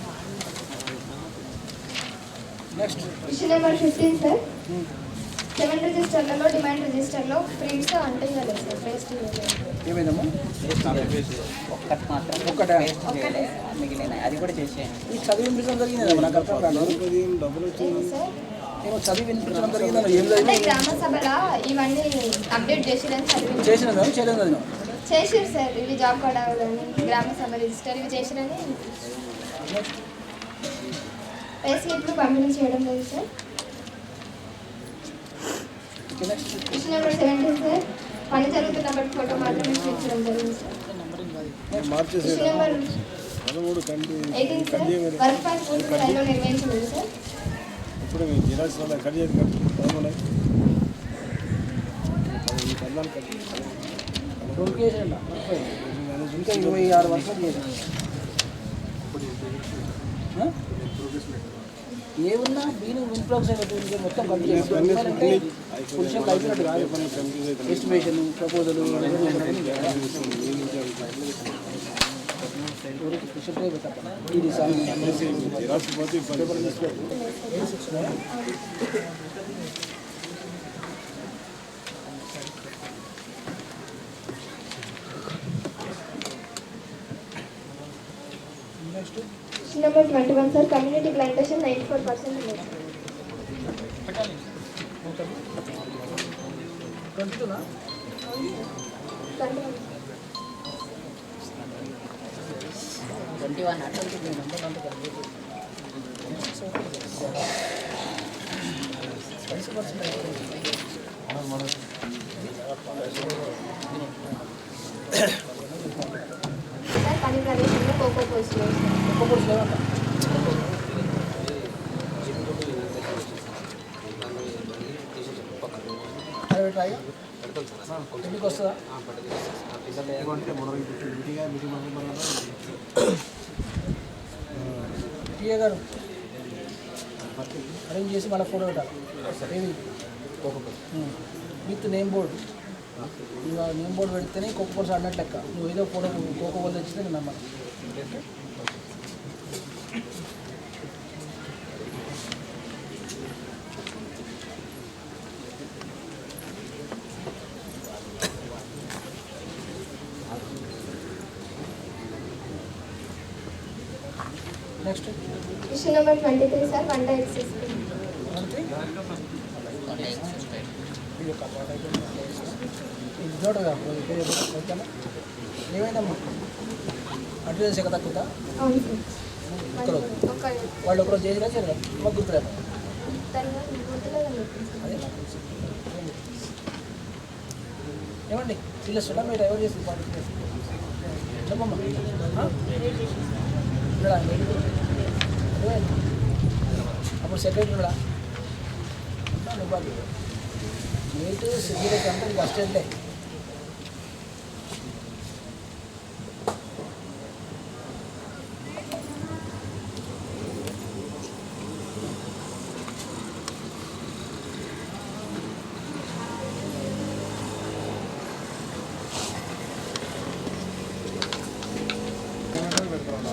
నెక్స్ట్ క్వశ్చన్ నెంబర్ 15 సార్, 7 రిజిస్టర్లలో డిమాండ్ రిజిస్టర్లో ప్రింట్స్ అంటే లేదు సార్. పేస్ట్ ఏమైందమ్మా? ఒక్కటి మాత్రం ఒక్కటే మిగిలిన అది కూడా చేసేయండి. ఈ చదివి వినిపించడం జరిగింది. నాకు అర్థం కాదు. సార్. నేను చదివి వినిపించడం జరిగింది. ఏం అంటే గ్రామ సభలో ఇవన్నీ అప్డేట్ చేసిరని చదివి చేసినా చేయలేదు. చేసిరు సార్. ఇవి జాబ్ కార్డ్ అవ్వాలని, గ్రామ సభ రిజిస్టర్ ఇవి చేసిరని. పే స్లిప్లు పంపిణీ చేయడం లేదు సార్. క్వశ్చన్ నెంబర్ 17 సార్, పని జరుగుతున్నప్పటి ఫోటో మాత్రమే చూపించడం జరిగింది sir. Question number 18 sir, work pass పూర్తి స్థాయిలో నిర్వహించలేదు సార్. ఇప్పుడు మీ జిరాక్స్ వల్ల కట్ చేసి ఇంకా 26 వర్షాలు చేశాను. ఏమున్నా దీని ఇంప్రూవ్స్ అయినట్టు మొత్తం కంప్లీట్ పురుషం అయిపోయినట్టు కాదు. ఎస్టిమేషన్ ప్రపోజల్ ఇది sir question number 21 sir, community plantation 94% ఉంది సార్. పని ప్రదేశంలో కోకో పోస్టులు ఎందుకు వస్తుందా? టీఏ గారు అరేంజ్ చేసి మళ్ళీ ఫోటో పెట్టాలి. ఏది విత్ నేమ్ బోర్డు. ఇక నేమ్ బోర్డు పెడితేనే కోకో కోర్స్ అన్నట్టు లెక్క. నువ్వు ఏదో ఫోటో కోకో బోర్డు తెచ్చితే నేను నమ్మను. నెక్స్ట్ క్వశ్చన్ నెంబర్ 23 సార్, వంట ఎక్సెస్ ఏమైందమ్మా? అడ్వాన్స్ ఎక్కడ తక్కువ అవును సార్. వాళ్ళు ఒకరోజు చేసినా సరే మాకు గుర్తులేదు. అదే ఏమండి వీళ్ళు సున్నా మీరు ఎవరు చేసి చెప్పమ్మా. అప్పుడు సెక్రటరీ కూడా నీట్ సిగ్గులకి అంతా నీకు అస్టేట్లే.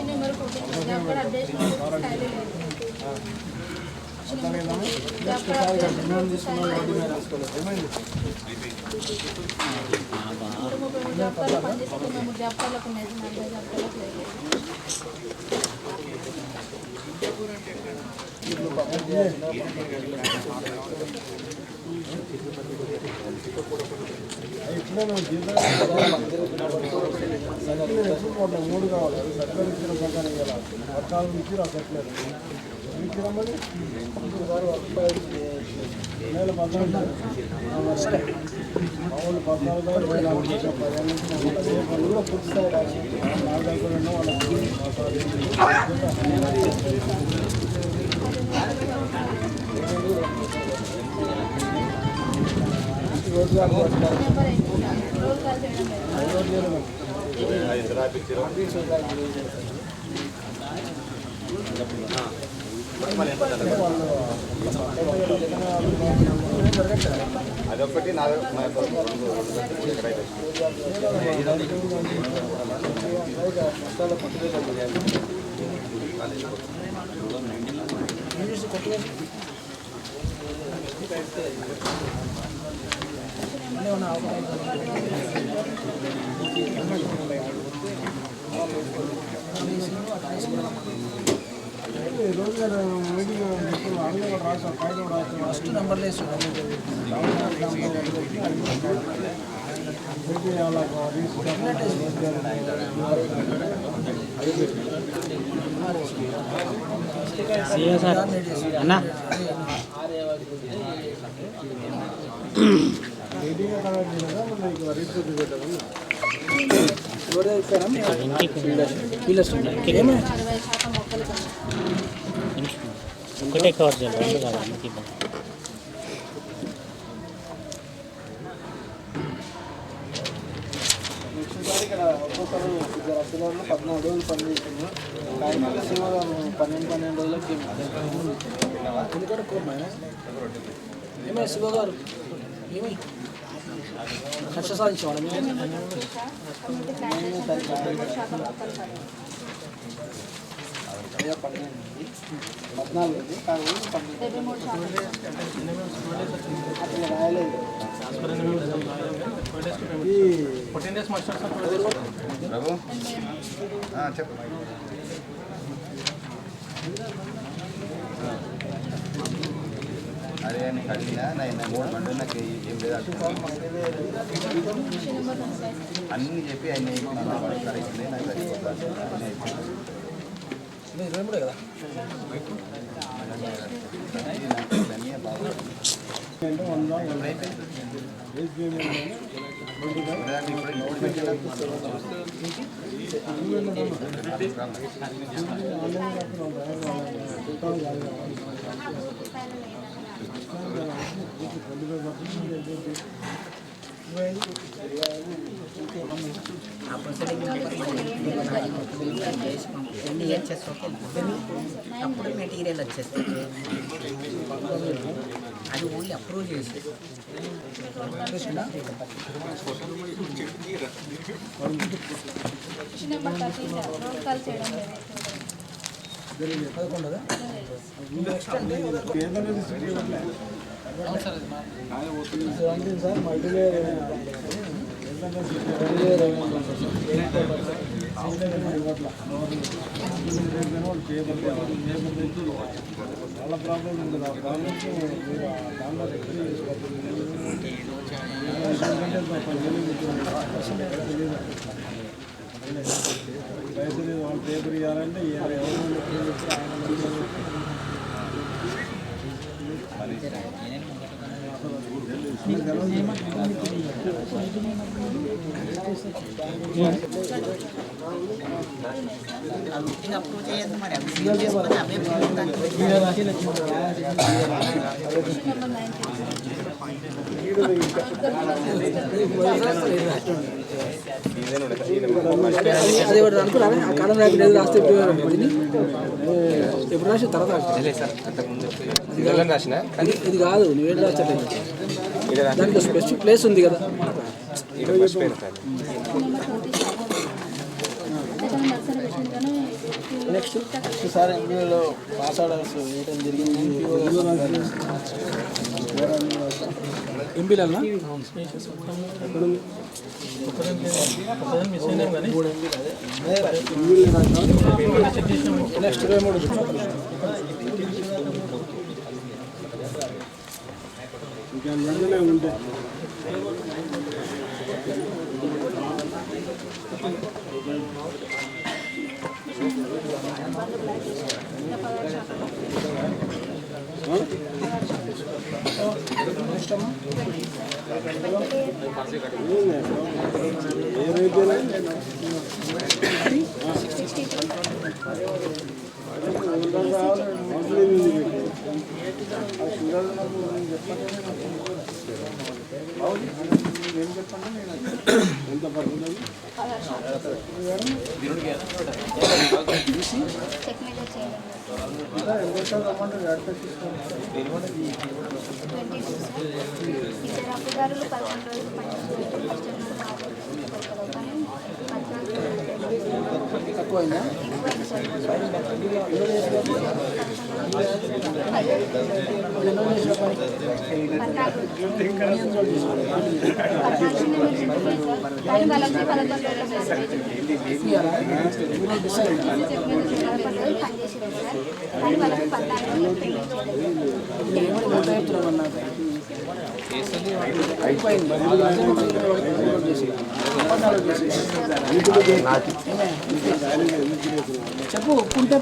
నెంబర్ 14 జాబ్ కార్డ్ అప్డేషన్ స్థాయిలో లేదు. మూడు కావాలి సర్కారు ఇచ్చిన ప్రకారం కదా 14 ఇచ్చి రాసట్లేదు రమ్మని నెల 14 మామూలు 14 కూడా పూర్తి స్థాయి రాసి నా దగ్గర ఉన్న వాళ్ళకి అదొకటి నా ఫస్ట్ నెంబర్ లేదు అన్నా ఒకటే కవర్ చేయాలి రెండు కాదు అందుకే ఇక్కడ ఒక్కొక్కరు 14 రోజులు పనిచేస్తున్నాం కాయమల్ల శివగా 12 రోజులకి ఎందుకంటే కోరమైనా ఏమై శివగారు ఏమై కష్ట సాధించేవాళ్ళ చెప్పు అదే నీకు అడిగినా నేను 3 గంటలు నాకు ఏం లేదు అన్నీ చెప్పి ఆయన కరెక్ట్ నాకు సరిపోతాను కదా అప్పుడు మెటీరియల్ వచ్చేస్తుంది అది ఓన్లీ అప్రూవ్ చేసి సార్ మల్టీలేయర్ చాలా ప్రాబ్లమ్ ఉంటుంది ఆ ప్రాబ్లమ్స్ మీరు దాంట్లో పైసలు వాళ్ళు పేపర్ ఇవ్వాలంటే అప్రూవ్ చేయద్దు మరి అదే అనుకున్నా ఆ కాలం రాకి రాస్తే ఎప్పుడు రాసిన తర్వాత ఇది కాదు నువ్వేం రాస్తలేదు దానికి స్పెసిఫిక్ ప్లేస్ ఉంది కదా నెక్స్ట్ సార్ ఎంబీఏలో పాస్ ఆర్డర్స్ వేయడం జరిగింది. ఎంపీలో నెక్స్ట్ 23 ఇంకా ముందునే ఉంటే ఎంత పడుతుంది? ఇద్దరు అప్పుదారులు 11 రోజులు తక్కువైందా? చెప్పు ఒప్పుకుంటే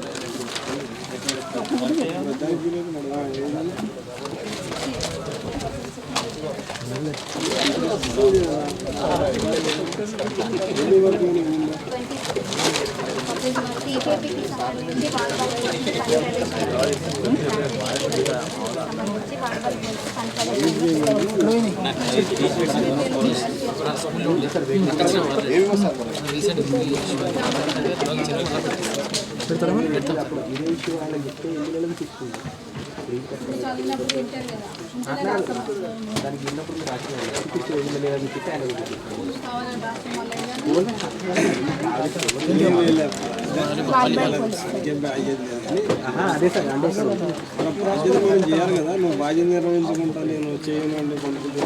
అదే సార్ అంటే బాధ్యత మనం చేయాలి కదా. నువ్వు బాధ్యత నిర్వహించుకుంటా నేను చేయను అంటే పంపుతుంది.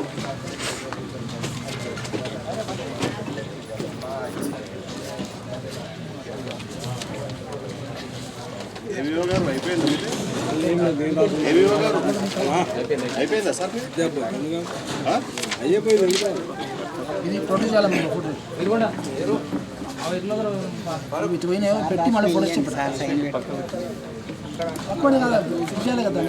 అయిపోయిందా సార్? అయిపోయింది. ఇది ప్రొడ్యూస్ చేయాలి మీరు ఫోటో పోయినా పెట్టి మళ్ళీ ఫోటో చెప్పారు చేయాలి కదా.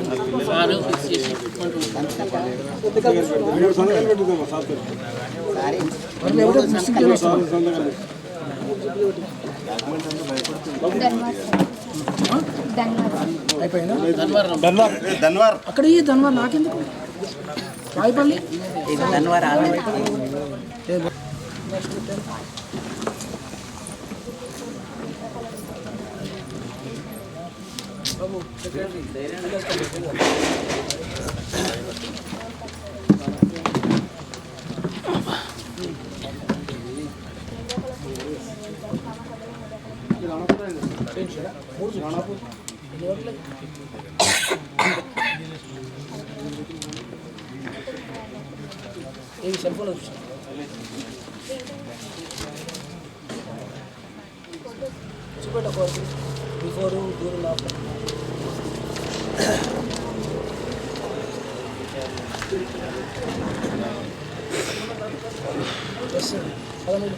అయిపోయిందా? అక్కడ ఈ ధన్వార్ నాకెందుకు రాయపల్లి ధన్వార్ సెల్ ఫోన్ చూపెట్ట before during after double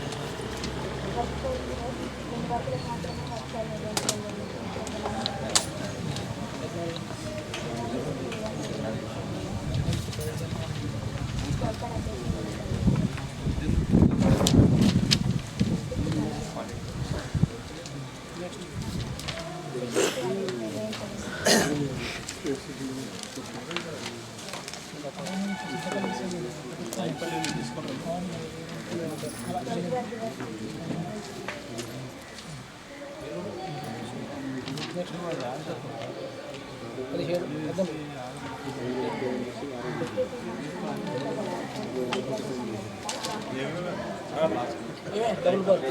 bar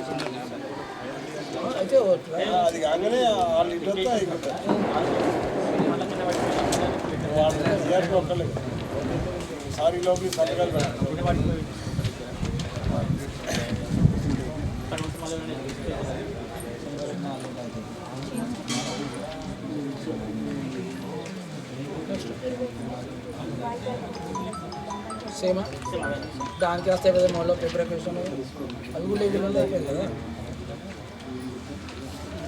అది కాగానే వాళ్ళు ఇటు వస్తే ఒక్కలే సారీ లోపలి సంతకాలు పెట్టాలి. సేమా దానికి వస్తాయి కదా మళ్ళీ పేపర్ క్వశ్చన్ అవి కూడా ఇది వల్ల అయిపోయింది కదా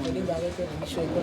ఇది బాగా అయిపోయింది షేప్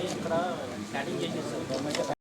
ఇక్కడ స్టార్టింగ్ చేసేస్తారు